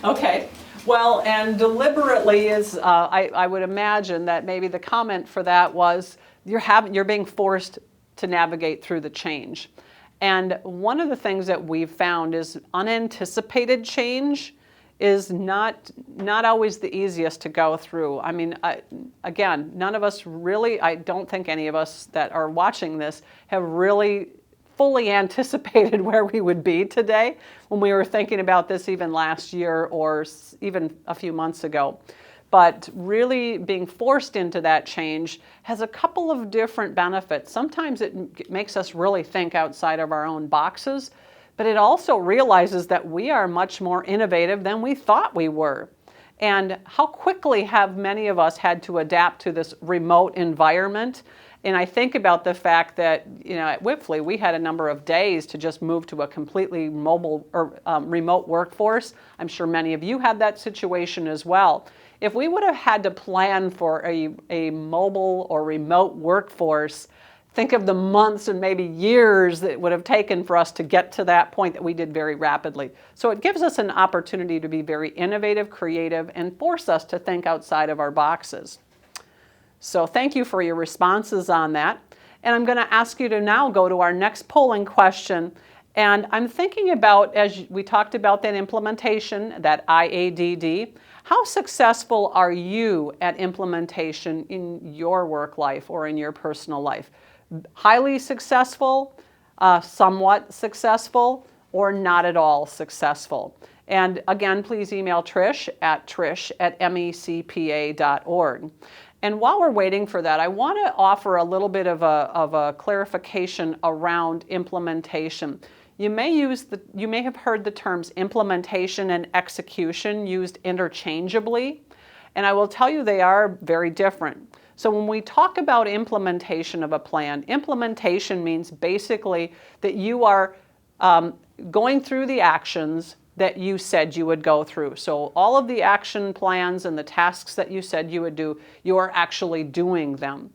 Okay. Well, and deliberately is, I would imagine that maybe the comment for that was you're being forced to navigate through the change. And one of the things that we've found is unanticipated change is not always the easiest to go through. I mean, again, none of us really, I don't think any of us that are watching this have really fully anticipated where we would be today when we were thinking about this even last year or even a few months ago. But really being forced into that change has a couple of different benefits. Sometimes it makes us really think outside of our own boxes, but it also realizes that we are much more innovative than we thought we were. And how quickly have many of us had to adapt to this remote environment? And I think about the fact that, at Wipfli, we had a number of days to just move to a completely mobile or remote workforce. I'm sure many of you had that situation as well. If we would have had to plan for a mobile or remote workforce, think of the months and maybe years that it would have taken for us to get to that point that we did very rapidly. So it gives us an opportunity to be very innovative, creative, and force us to think outside of our boxes. So thank you for your responses on that. And I'm going to ask you to now go to our next polling question. And I'm thinking about, as we talked about that implementation, that IADD, how successful are you at implementation in your work life or in your personal life? Highly successful, somewhat successful, or not at all successful? And again, please email trish@mecpa.org. And while we're waiting for that, I want to offer a little bit of a clarification around implementation. You may have heard the terms implementation and execution used interchangeably, and I will tell you they are very different. So when we talk about implementation of a plan, implementation means basically that you are going through the actions that you said you would go through. So all of the action plans and the tasks that you said you would do, you are actually doing them.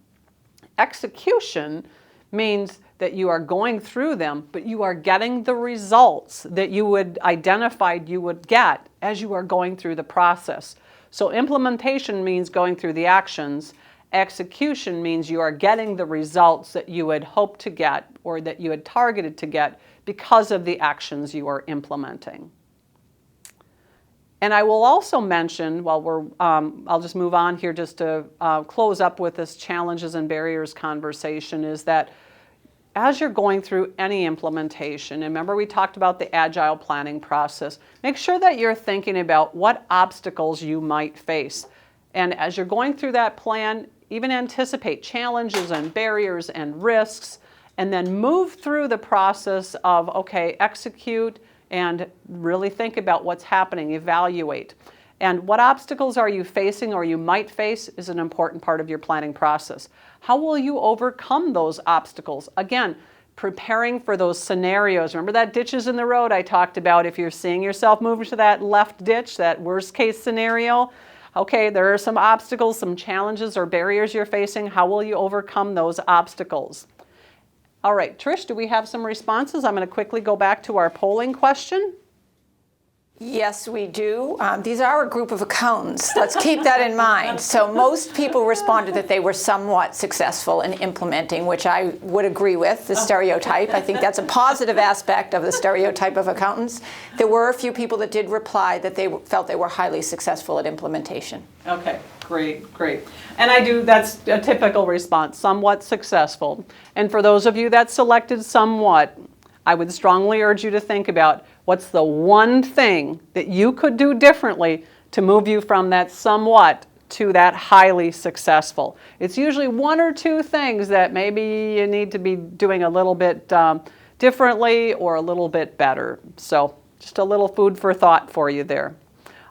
Execution means that you are going through them, but you are getting the results that you would identified you would get as you are going through the process. So implementation means going through the actions. Execution means you are getting the results that you had hoped to get or that you had targeted to get because of the actions you are implementing. And I will also mention, while I'll just move on here just to close up with this challenges and barriers conversation, is that as you're going through any implementation, and remember we talked about the Agile Planning process, make sure that you're thinking about what obstacles you might face. And as you're going through that plan, even anticipate challenges and barriers and risks, and then move through the process of, okay, execute and really think about what's happening, evaluate. And what obstacles are you facing or you might face is an important part of your planning process. How will you overcome those obstacles? Again, preparing for those scenarios. Remember that ditches in the road I talked about? If you're seeing yourself moving to that left ditch, that worst case scenario, okay, there are some obstacles, some challenges or barriers you're facing. How will you overcome those obstacles? All right, Trish, do we have some responses? I'm going to quickly go back to our polling question. Yes, we do. These are a group of accountants. Let's keep that in mind. So most people responded that they were somewhat successful in implementing, which I would agree with, the stereotype. I think that's a positive aspect of the stereotype of accountants. There were a few people that did reply that they felt they were highly successful at implementation. Okay, great. And that's a typical response, somewhat successful. And for those of you that selected somewhat, I would strongly urge you to think about what's the one thing that you could do differently to move you from that somewhat to that highly successful. It's usually one or two things that maybe you need to be doing a little bit differently or a little bit better. So just a little food for thought for you there.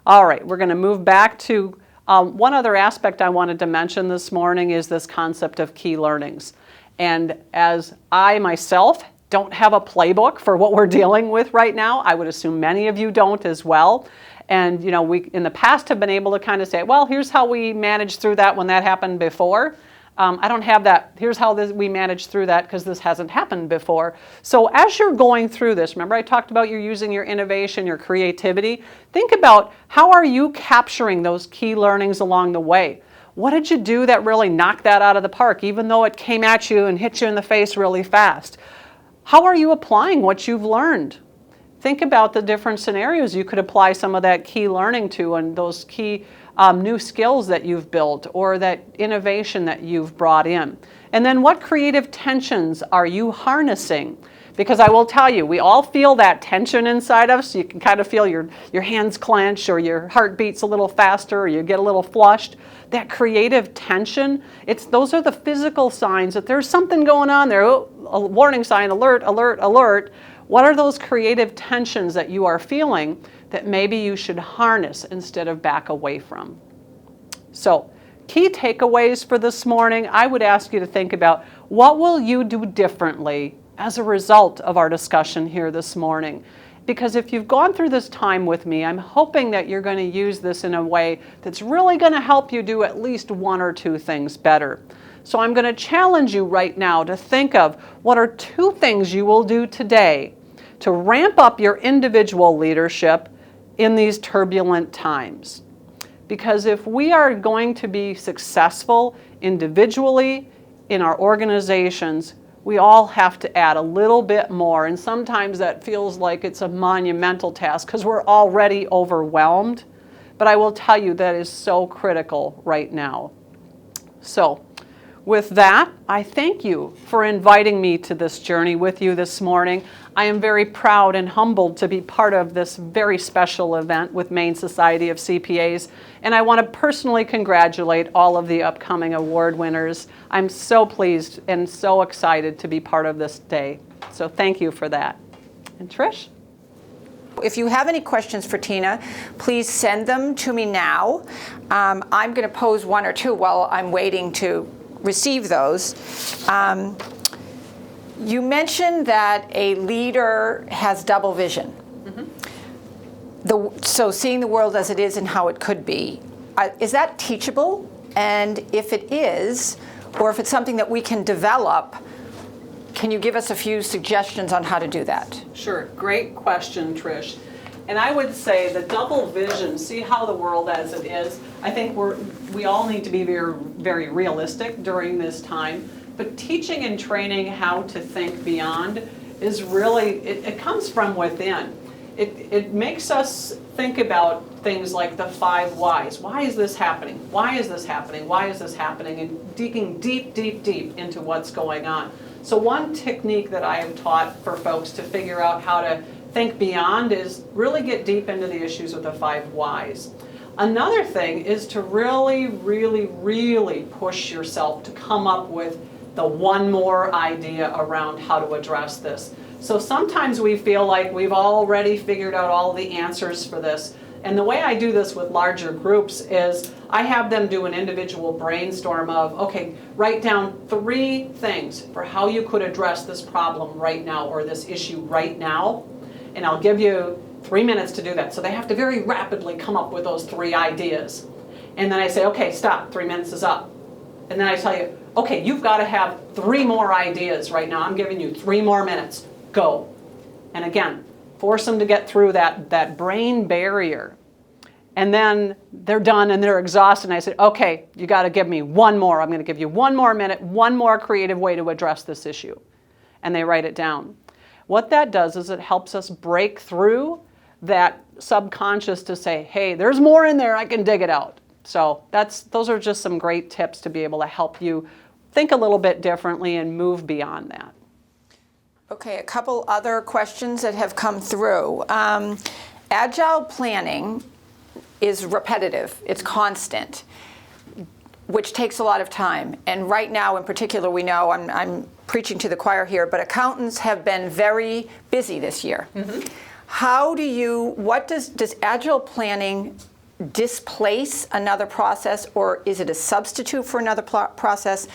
All right, we're going to move back to one other aspect I wanted to mention this morning is this concept of key learnings. And as I myself don't have a playbook for what we're dealing with right now, I would assume many of you don't as well. And we in the past have been able to kind of say, well, here's how we managed through that when that happened before. I don't have that. Here's how we managed through that because this hasn't happened before. So as you're going through this, remember I talked about you're using your innovation, your creativity. Think about how are you capturing those key learnings along the way? What did you do that really knocked that out of the park, even though it came at you and hit you in the face really fast? How are you applying what you've learned? Think about the different scenarios you could apply some of that key learning to and those key new skills that you've built or that innovation that you've brought in. And then what creative tensions are you harnessing? Because I will tell you, we all feel that tension inside us. You can kind of feel your hands clench or your heart beats a little faster or you get a little flushed. That creative tension, those are the physical signs that there's something going on there. Oh, a warning sign, alert, alert, alert. What are those creative tensions that you are feeling that maybe you should harness instead of back away from? So, key takeaways for this morning, I would ask you to think about what will you do differently as a result of our discussion here this morning. Because if you've gone through this time with me, I'm hoping that you're going to use this in a way that's really going to help you do at least one or two things better. So I'm going to challenge you right now to think of what are two things you will do today to ramp up your individual leadership in these turbulent times. Because if we are going to be successful individually in our organizations, we all have to add a little bit more, and sometimes that feels like it's a monumental task because we're already overwhelmed, but I will tell you that is so critical right now. So with that, I thank you for inviting me to this journey with you this morning. I am very proud and humbled to be part of this very special event with Maine Society of CPAs, and I want to personally congratulate all of the upcoming award winners. I'm so pleased and so excited to be part of this day. So thank you for that. And Trish? If you have any questions for Tina, please send them to me now. I'm going to pose one or two while I'm waiting to receive those. You mentioned that a leader has double vision. So seeing the world as it is and how it could be. Is that teachable? And if it is, or if it's something that we can develop, can you give us a few suggestions on how to do that? Sure, great question, Trish. And I would say the double vision, see how the world as it is, I think we all need to be very, very realistic during this time. But teaching and training how to think beyond is really, it comes from within. It makes us think about things like the 5 whys. Why is this happening? Why is this happening? Why is this happening? And digging deep, deep, deep into what's going on. So one technique that I have taught for folks to figure out how to think beyond is really get deep into the issues with the 5 whys. Another thing is to really, really, really push yourself to come up with the one more idea around how to address this. So sometimes we feel like we've already figured out all the answers for this. And the way I do this with larger groups is I have them do an individual brainstorm of, okay, write down 3 things for how you could address this problem right now or this issue right now. And I'll give you 3 minutes to do that. So they have to very rapidly come up with those 3 ideas. And then I say, okay, stop, 3 minutes is up. And then I tell you, okay, you've got to have 3 more ideas right now. I'm giving you 3 more minutes. Go. And again, force them to get through that brain barrier. And then they're done and they're exhausted. And I say, okay, you got to give me 1 more. I'm going to give you 1 more minute, 1 more creative way to address this issue. And they write it down. What that does is it helps us break through that subconscious to say, hey, there's more in there, I can dig it out. So those are just some great tips to be able to help you think a little bit differently and move beyond that. Okay, a couple other questions that have come through. Agile planning is repetitive, it's constant, which takes a lot of time. And right now in particular, we know, I'm preaching to the choir here, but accountants have been very busy this year. Does Agile planning displace another process, or is it a substitute for another process?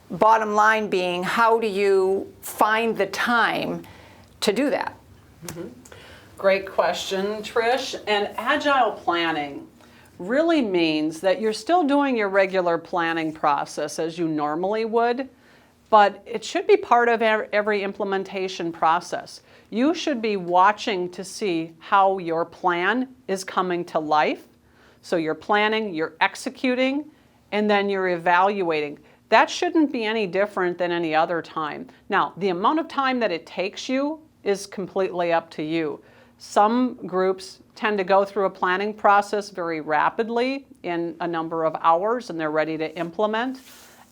Bottom line being, how do you find the time to do that? Great question, Trish. And Agile planning really means that you're still doing your regular planning process as you normally would, but it should be part of every implementation process. You should be watching to see how your plan is coming to life. So you're planning, you're executing, and then you're evaluating. That shouldn't be any different than any other time. Now, the amount of time that it takes you is completely up to you. Some groups tend to go through a planning process very rapidly in a number of hours and they're ready to implement.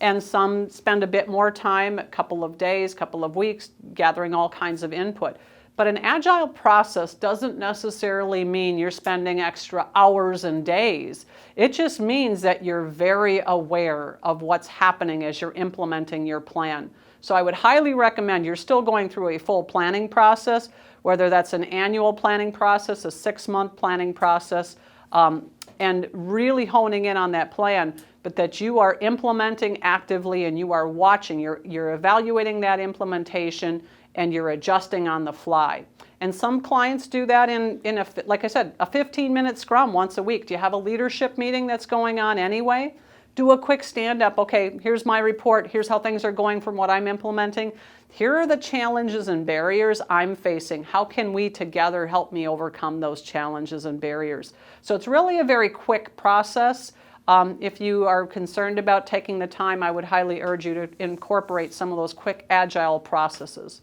And some spend a bit more time, a couple of days, couple of weeks, gathering all kinds of input. But an agile process doesn't necessarily mean you're spending extra hours and days. It just means that you're very aware of what's happening as you're implementing your plan. So I would highly recommend you're still going through a full planning process, whether that's an annual planning process, a 6-month planning process, and really honing in on that plan, but that you are implementing actively and you are watching, you're evaluating that implementation and you're adjusting on the fly. And some clients do that in like I said, a 15-minute scrum once a week. Do you have a leadership meeting that's going on anyway? Do a quick stand-up. Okay, here's my report. Here's how things are going from what I'm implementing. Here are the challenges and barriers I'm facing. How can we together help me overcome those challenges and barriers? So it's really a very quick process. If you are concerned about taking the time, I would highly urge you to incorporate some of those quick agile processes.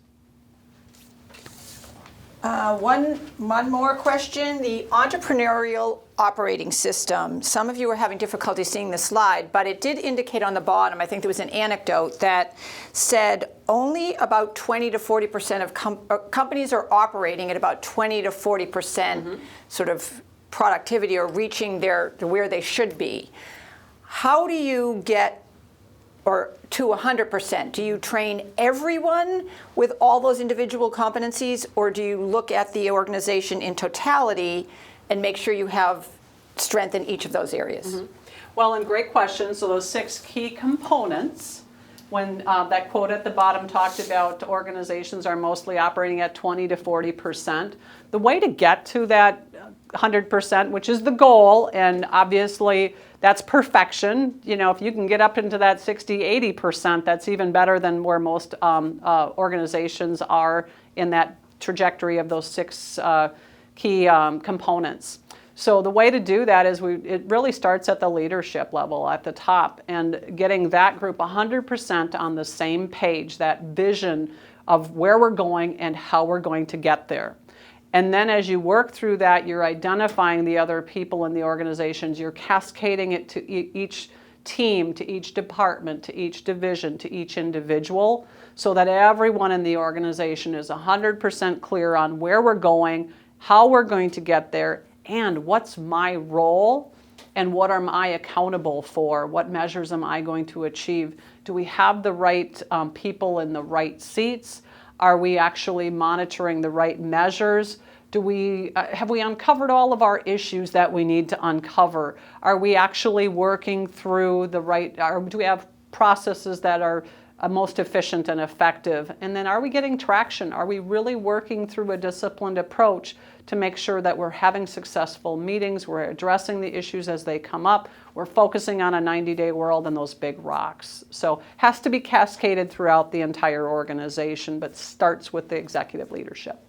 One more question. The entrepreneurial operating system. Some of you are having difficulty seeing the slide, but it did indicate on the bottom, I think there was an anecdote that said only about 20 to 40% of companies are operating at about 20 to 40% sort of productivity or reaching where they should be. How do you get to 100%? Do you train everyone with all those individual competencies, or do you look at the organization in totality and make sure you have strength in each of those areas? Well, and great question. So those 6 key components, when that quote at the bottom talked about organizations are mostly operating at 20 to 40%, the way to get to that 100%, which is the goal, and obviously that's perfection. You know, if you can get up into that 60, 80%, that's even better than where most organizations are in that trajectory of those 6 key components. So the way to do that is it really starts at the leadership level at the top, and getting that group 100% on the same page, that vision of where we're going and how we're going to get there. And then as you work through that, you're identifying the other people in the organizations, you're cascading it to each team, to each department, to each division, to each individual, so that everyone in the organization is 100% clear on where we're going, how we're going to get there, and what's my role and what am I accountable for? What measures am I going to achieve? Do we have the right people in the right seats? Are we actually monitoring the right measures? Have we uncovered all of our issues that we need to uncover? Are we actually working through the right, or do we have processes that are most efficient and effective? And then are we getting traction? Are we really working through a disciplined approach to make sure that we're having successful meetings, we're addressing the issues as they come up, we're focusing on a 90-day world and those big rocks? So has to be cascaded throughout the entire organization, but starts with the executive leadership.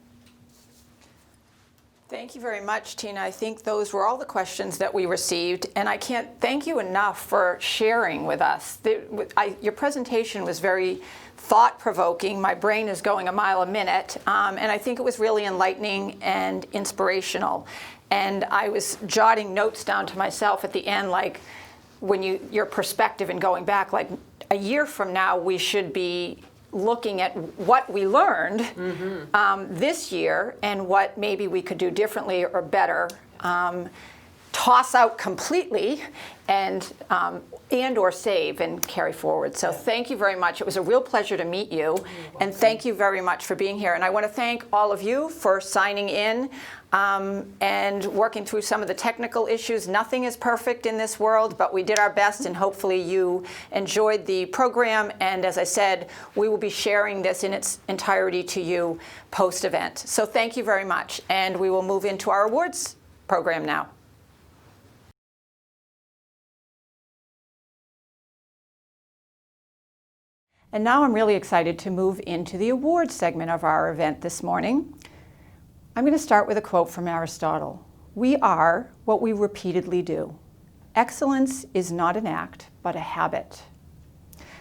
Thank you very much, Tina. I think those were all the questions that we received, and I can't thank you enough for sharing with us. Your presentation was very thought-provoking. My brain is going a mile a minute, and I think it was really enlightening and inspirational. And I was jotting notes down to myself at the end, like when your perspective and going back, like a year from now, we should be looking at what we learned this year and what maybe we could do differently or better, toss out completely, and or save and carry forward. So thank you very much. It was a real pleasure to meet you, and thank you very much for being here. And I want to thank all of you for signing in and working through some of the technical issues. Nothing is perfect in this world, but we did our best, and hopefully you enjoyed the program. And as I said, we will be sharing this in its entirety to you post-event. So thank you very much, and we will move into our awards program now. And now I'm really excited to move into the awards segment of our event this morning. I'm going to start with a quote from Aristotle. We are what we repeatedly do. Excellence is not an act, but a habit.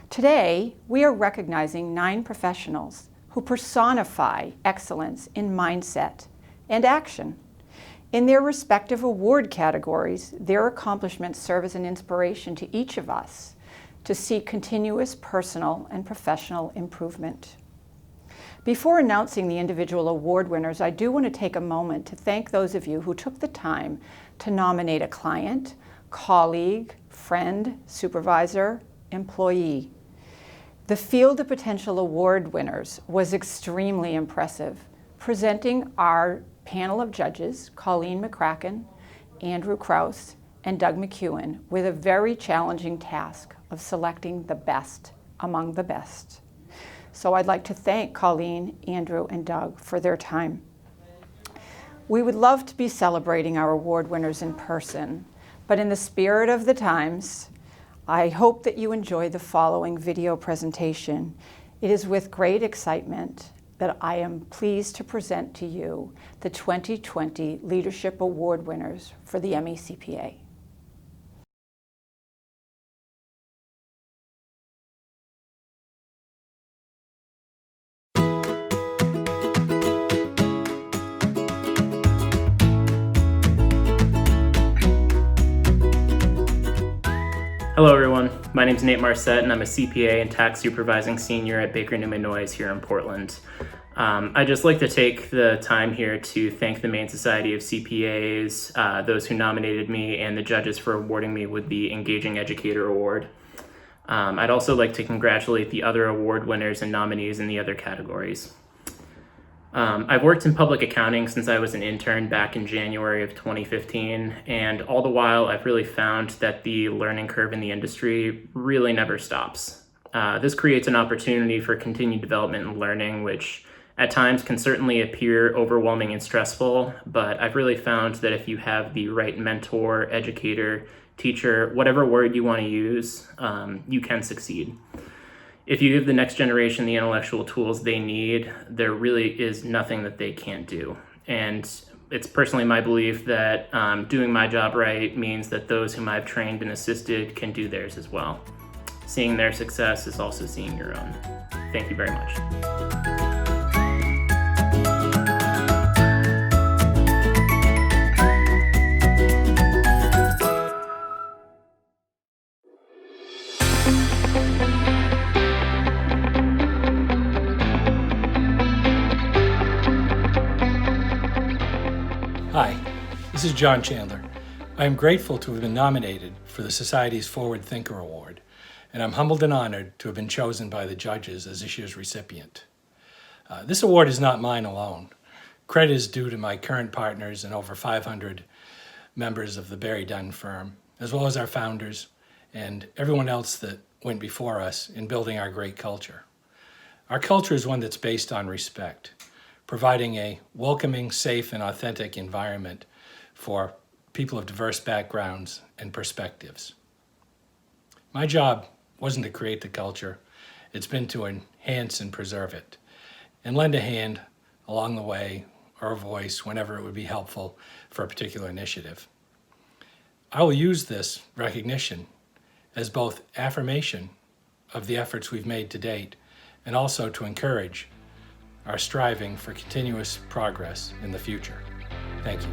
Today, we are recognizing 9 professionals who personify excellence in mindset and action. In their respective award categories, their accomplishments serve as an inspiration to each of us to seek continuous personal and professional improvement. Before announcing the individual award winners, I do want to take a moment to thank those of you who took the time to nominate a client, colleague, friend, supervisor, employee. The field of potential award winners was extremely impressive, presenting our panel of judges, Colleen McCracken, Andrew Krause, and Doug McEwen, with a very challenging task of selecting the best among the best. So I'd like to thank Colleen, Andrew, and Doug for their time. We would love to be celebrating our award winners in person, but in the spirit of the times, I hope that you enjoy the following video presentation. It is with great excitement that I am pleased to present to you the 2020 Leadership Award winners for the MECPA. Hello everyone, my name is Nate Marcette and I'm a CPA and tax supervising senior at Baker Newman Noyes here in Portland. I'd just like to take the time here to thank the Maine Society of CPAs, those who nominated me, and the judges for awarding me with the Engaging Educator Award. I'd also like to congratulate the other award winners and nominees in the other categories. I've worked in public accounting since I was an intern back in January of 2015, and all the while I've really found that the learning curve in the industry really never stops. This creates an opportunity for continued development and learning, which at times can certainly appear overwhelming and stressful, but I've really found that if you have the right mentor, educator, teacher, whatever word you want to use, you can succeed. If you give the next generation the intellectual tools they need, there really is nothing that they can't do. And it's personally my belief that doing my job right means that those whom I've trained and assisted can do theirs as well. Seeing their success is also seeing your own. Thank you very much. Hi, this is John Chandler. I am grateful to have been nominated for the Society's Forward Thinker Award, and I'm humbled and honored to have been chosen by the judges as this year's recipient. This award is not mine alone. Credit is due to my current partners and over 500 members of the Barry Dunn firm, as well as our founders and everyone else that went before us in building our great culture. Our culture is one that's based on respect, providing a welcoming, safe, and authentic environment for people of diverse backgrounds and perspectives. My job wasn't to create the culture, it's been to enhance and preserve it, and lend a hand along the way or a voice whenever it would be helpful for a particular initiative. I will use this recognition as both affirmation of the efforts we've made to date and also to encourage are striving for continuous progress in the future. Thank you.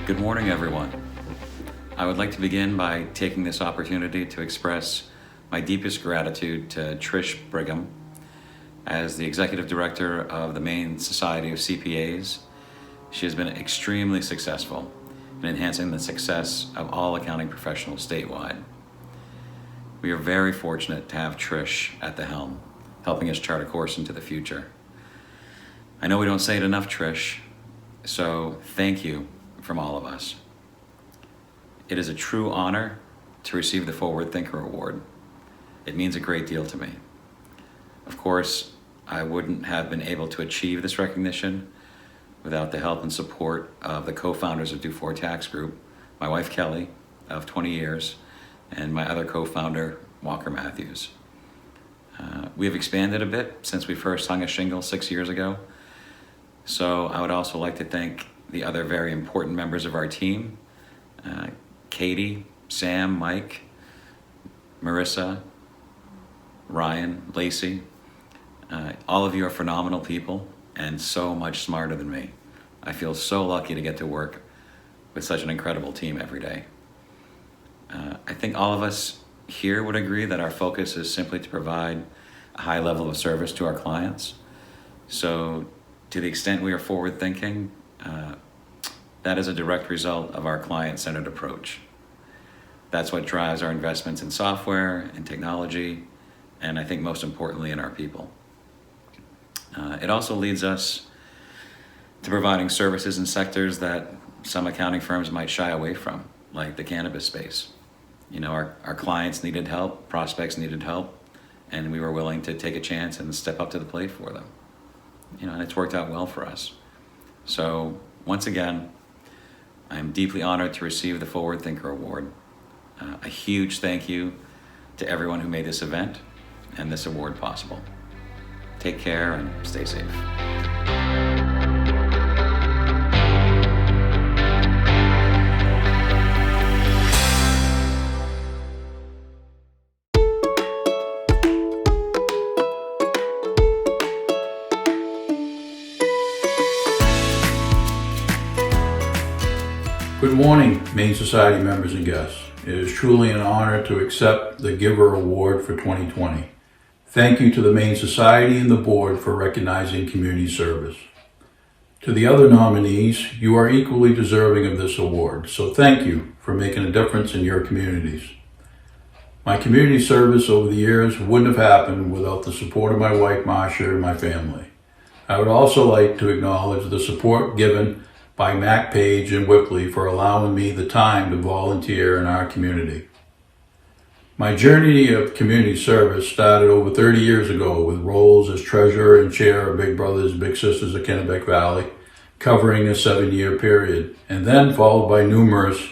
Good morning, everyone. I would like to begin by taking this opportunity to express my deepest gratitude to Trish Brigham. As the Executive Director of the Maine Society of CPAs, she has been extremely successful in enhancing the success of all accounting professionals statewide. We are very fortunate to have Trish at the helm, helping us chart a course into the future. I know we don't say it enough, Trish, so thank you from all of us. It is a true honor to receive the Forward Thinker Award. It means a great deal to me. Of course, I wouldn't have been able to achieve this recognition without the help and support of the co-founders of Do4 Tax Group, my wife Kelly of 20 years, and my other co-founder, Walker Matthews. We have expanded a bit since we first hung a shingle 6 years ago. So I would also like to thank the other very important members of our team, Katie, Sam, Mike, Marissa, Ryan, Lacey. All of you are phenomenal people and so much smarter than me. I feel so lucky to get to work with such an incredible team every day. I think all of us here would agree that our focus is simply to provide a high level of service to our clients. So to the extent we are forward thinking, that is a direct result of our client-centered approach. That's what drives our investments in software and technology, and I think most importantly in our people. It also leads us to providing services in sectors that some accounting firms might shy away from, like the cannabis space. You know, our clients needed help, prospects needed help, and we were willing to take a chance and step up to the plate for them. You know, and it's worked out well for us. So once again, I'm deeply honored to receive the Forward Thinker Award. A huge thank you to everyone who made this event and this award possible. Take care and stay safe. Good morning, Maine Society members and guests. It is truly an honor to accept the Giver Award for 2020. Thank you to the Maine Society and the board for recognizing community service. To the other nominees, you are equally deserving of this award, so thank you for making a difference in your communities. My community service over the years wouldn't have happened without the support of my wife, Marcia, and my family. I would also like to acknowledge the support given by Mac Page and Whipley for allowing me the time to volunteer in our community. My journey of community service started over 30 years ago with roles as treasurer and chair of Big Brothers Big Sisters of Kennebec Valley, covering a 7-year period, and then followed by numerous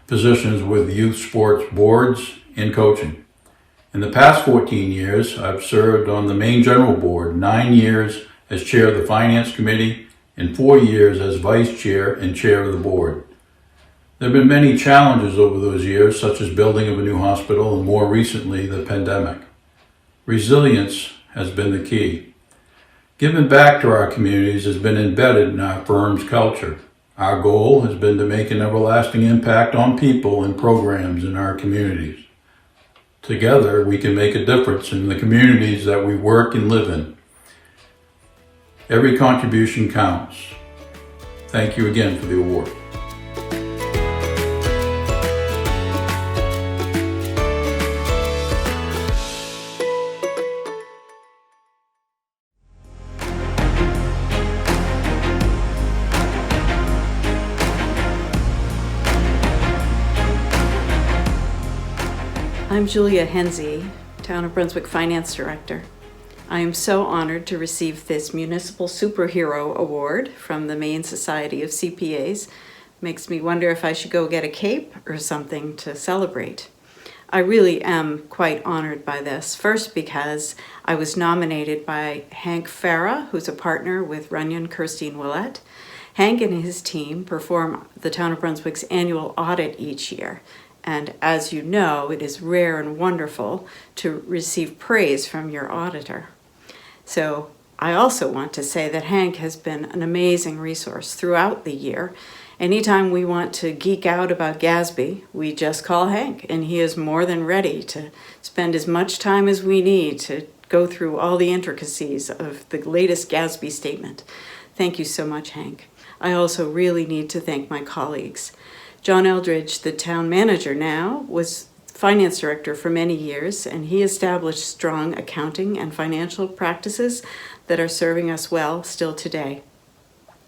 positions with youth sports boards and coaching. In the past 14 years, I've served on the Maine General Board, 9 years as chair of the Finance Committee, and 4 years as vice chair and chair of the board. There have been many challenges over those years, such as building of a new hospital and more recently, the pandemic. Resilience has been the key. Giving back to our communities has been embedded in our firm's culture. Our goal has been to make an everlasting impact on people and programs in our communities. Together, we can make a difference in the communities that we work and live in. Every contribution counts. Thank you again for the award. I'm Julia Henze, Town of Brunswick Finance Director. I am so honored to receive this Municipal Superhero Award from the Maine Society of CPAs. Makes me wonder if I should go get a cape or something to celebrate. I really am quite honored by this. First, because I was nominated by Hank Farah, who's a partner with Runyon Kirstein Willett. Hank and his team perform the Town of Brunswick's annual audit each year. And as you know, it is rare and wonderful to receive praise from your auditor. So I also want to say that Hank has been an amazing resource throughout the year. Anytime we want to geek out about GASB, we just call Hank, and he is more than ready to spend as much time as we need to go through all the intricacies of the latest GASB statement. Thank you so much, Hank. I also really need to thank my colleagues. John Eldridge, the town manager now, was finance director for many years, and he established strong accounting and financial practices that are serving us well still today.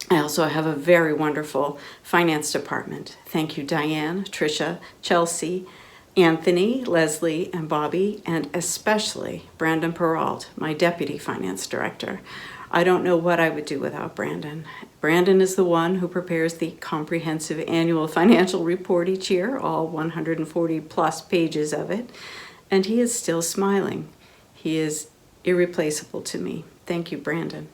I also have a very wonderful finance department. Thank you, Diane, Tricia, Chelsea, Anthony, Leslie, and Bobby, and especially Brandon Peralt, my deputy finance director. I don't know what I would do without Brandon. Brandon is the one who prepares the comprehensive annual financial report each year, all 140 plus pages of it, and he is still smiling. He is irreplaceable to me. Thank you, Brandon.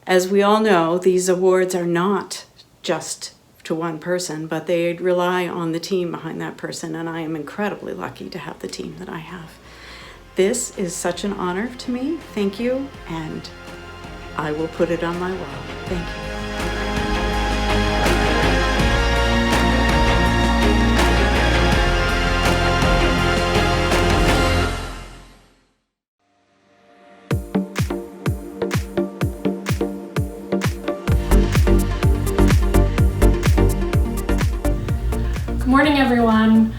As we all know, these awards are not just to one person, but they rely on the team behind that person, and I am incredibly lucky to have the team that I have. This is such an honor to me. Thank you, and I will put it on my wall. Thank you. Good morning, everyone.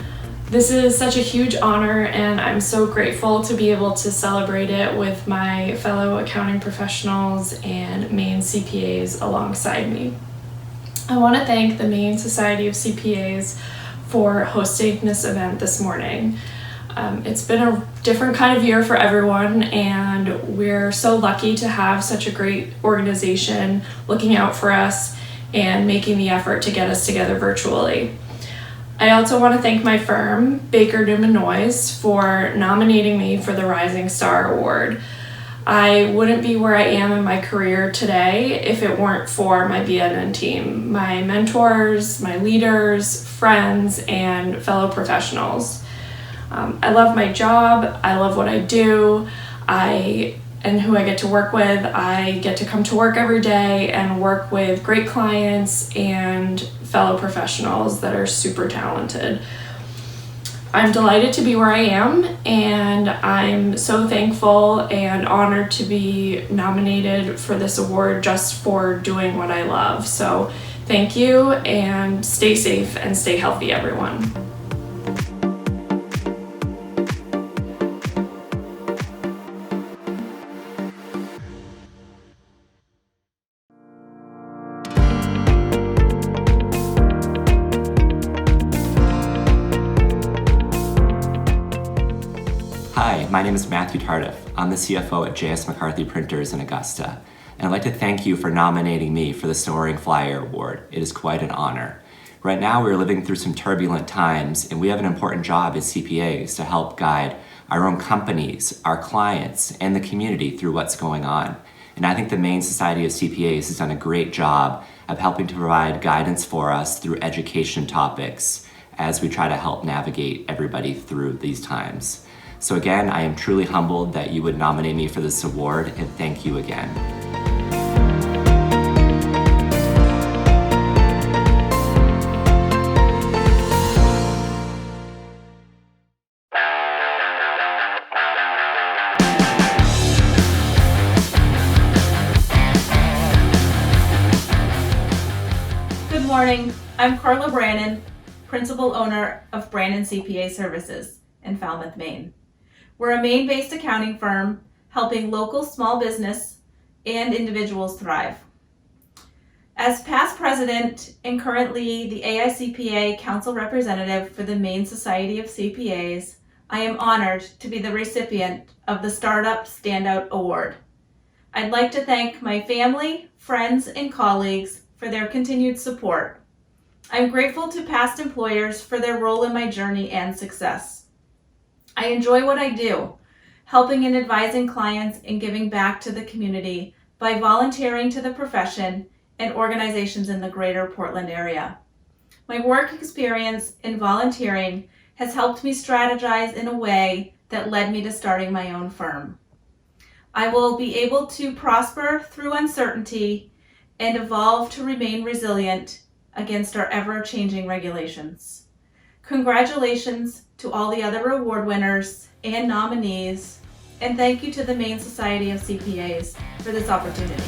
This is such a huge honor, and I'm so grateful to be able to celebrate it with my fellow accounting professionals and Maine CPAs alongside me. I want to thank the Maine Society of CPAs for hosting this event this morning. It's been a different kind of year for everyone, and we're so lucky to have such a great organization looking out for us and making the effort to get us together virtually. I also want to thank my firm, Baker Newman Noyes, for nominating me for the Rising Star Award. I wouldn't be where I am in my career today if it weren't for my BNN team, my mentors, my leaders, friends, and fellow professionals. I love my job. I love what I do. I and who I get to work with. I get to come to work every day and work with great clients and fellow professionals that are super talented. I'm delighted to be where I am, and I'm so thankful and honored to be nominated for this award just for doing what I love. So thank you, and stay safe and stay healthy, everyone. Hi, my name is Matthew Tardif. I'm the CFO at J.S. McCarthy Printers in Augusta, and I'd like to thank you for nominating me for the Soaring Flyer Award. It is quite an honor. Right now we're living through some turbulent times, and we have an important job as CPAs to help guide our own companies, our clients, and the community through what's going on. And I think the Maine Society of CPAs has done a great job of helping to provide guidance for us through education topics as we try to help navigate everybody through these times. So again, I am truly humbled that you would nominate me for this award, and thank you again. Good morning. I'm Carla Brannon, Principal Owner of Brannon CPA Services in Falmouth, Maine. We're a Maine-based accounting firm helping local small business and individuals thrive. As past president and currently the AICPA Council Representative for the Maine Society of CPAs, I am honored to be the recipient of the Startup Standout Award. I'd like to thank my family, friends, and colleagues for their continued support. I'm grateful to past employers for their role in my journey and success. I enjoy what I do, helping and advising clients and giving back to the community by volunteering to the profession and organizations in the greater Portland area. My work experience in volunteering has helped me strategize in a way that led me to starting my own firm. I will be able to prosper through uncertainty and evolve to remain resilient against our ever-changing regulations. Congratulations to all the other award winners and nominees, and thank you to the Maine Society of CPAs for this opportunity.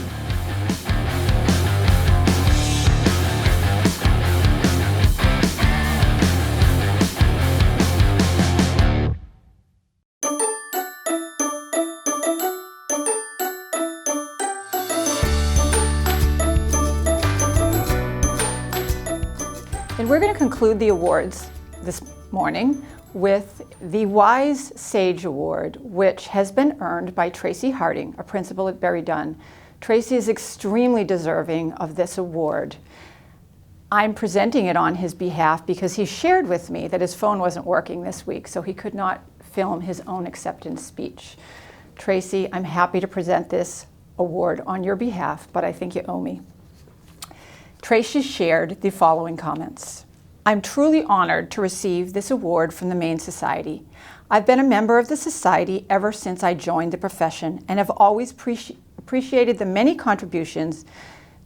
And we're going to conclude the awards this morning with the Wise Sage Award, which has been earned by Tracy Harding, a principal at Berry Dunn. Tracy is extremely deserving of this award. I'm presenting it on his behalf because he shared with me that his phone wasn't working this week, so he could not film his own acceptance speech. Tracy, I'm happy to present this award on your behalf, but I think you owe me. Tracy shared the following comments. I'm truly honored to receive this award from the Maine Society. I've been a member of the Society ever since I joined the profession and have always appreciated the many contributions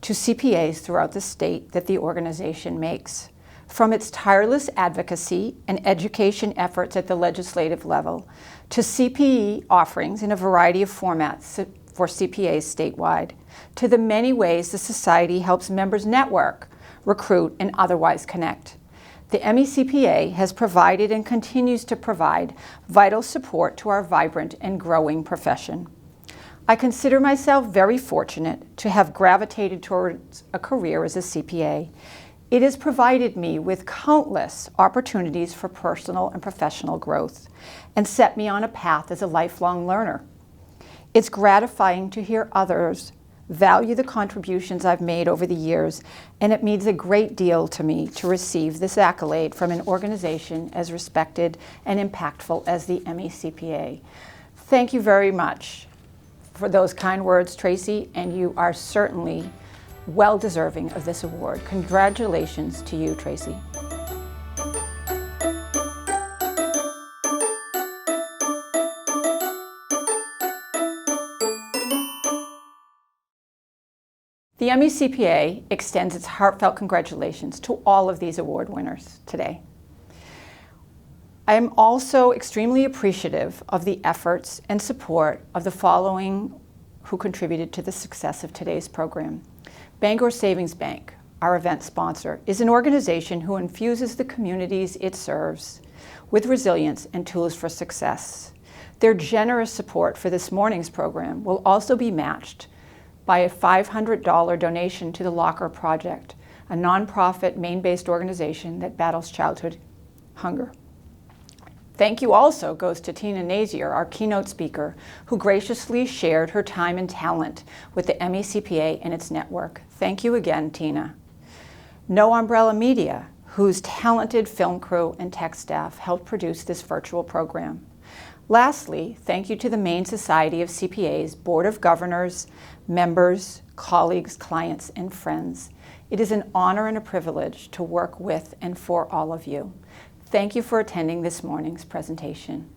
to CPAs throughout the state that the organization makes. From its tireless advocacy and education efforts at the legislative level to CPE offerings in a variety of formats for CPAs statewide, to the many ways the Society helps members network, recruit, and otherwise connect. The MECPA has provided and continues to provide vital support to our vibrant and growing profession. I consider myself very fortunate to have gravitated towards a career as a CPA. It has provided me with countless opportunities for personal and professional growth and set me on a path as a lifelong learner. It's gratifying to hear others value the contributions I've made over the years, and it means a great deal to me to receive this accolade from an organization as respected and impactful as the MECPA. Thank you very much for those kind words, Tracy, and you are certainly well deserving of this award. Congratulations to you, Tracy. The MECPA extends its heartfelt congratulations to all of these award winners today. I am also extremely appreciative of the efforts and support of the following who contributed to the success of today's program. Bangor Savings Bank, our event sponsor, is an organization who infuses the communities it serves with resilience and tools for success. Their generous support for this morning's program will also be matched by a $500 donation to the Locker Project, a nonprofit Maine-based organization that battles childhood hunger. Thank you also goes to Tina Nazier, our keynote speaker, who graciously shared her time and talent with the MECPA and its network. Thank you again, Tina. No Umbrella Media, whose talented film crew and tech staff helped produce this virtual program. Lastly, thank you to the Maine Society of CPAs, Board of Governors, members, colleagues, clients, and friends. It is an honor and a privilege to work with and for all of you. Thank you for attending this morning's presentation.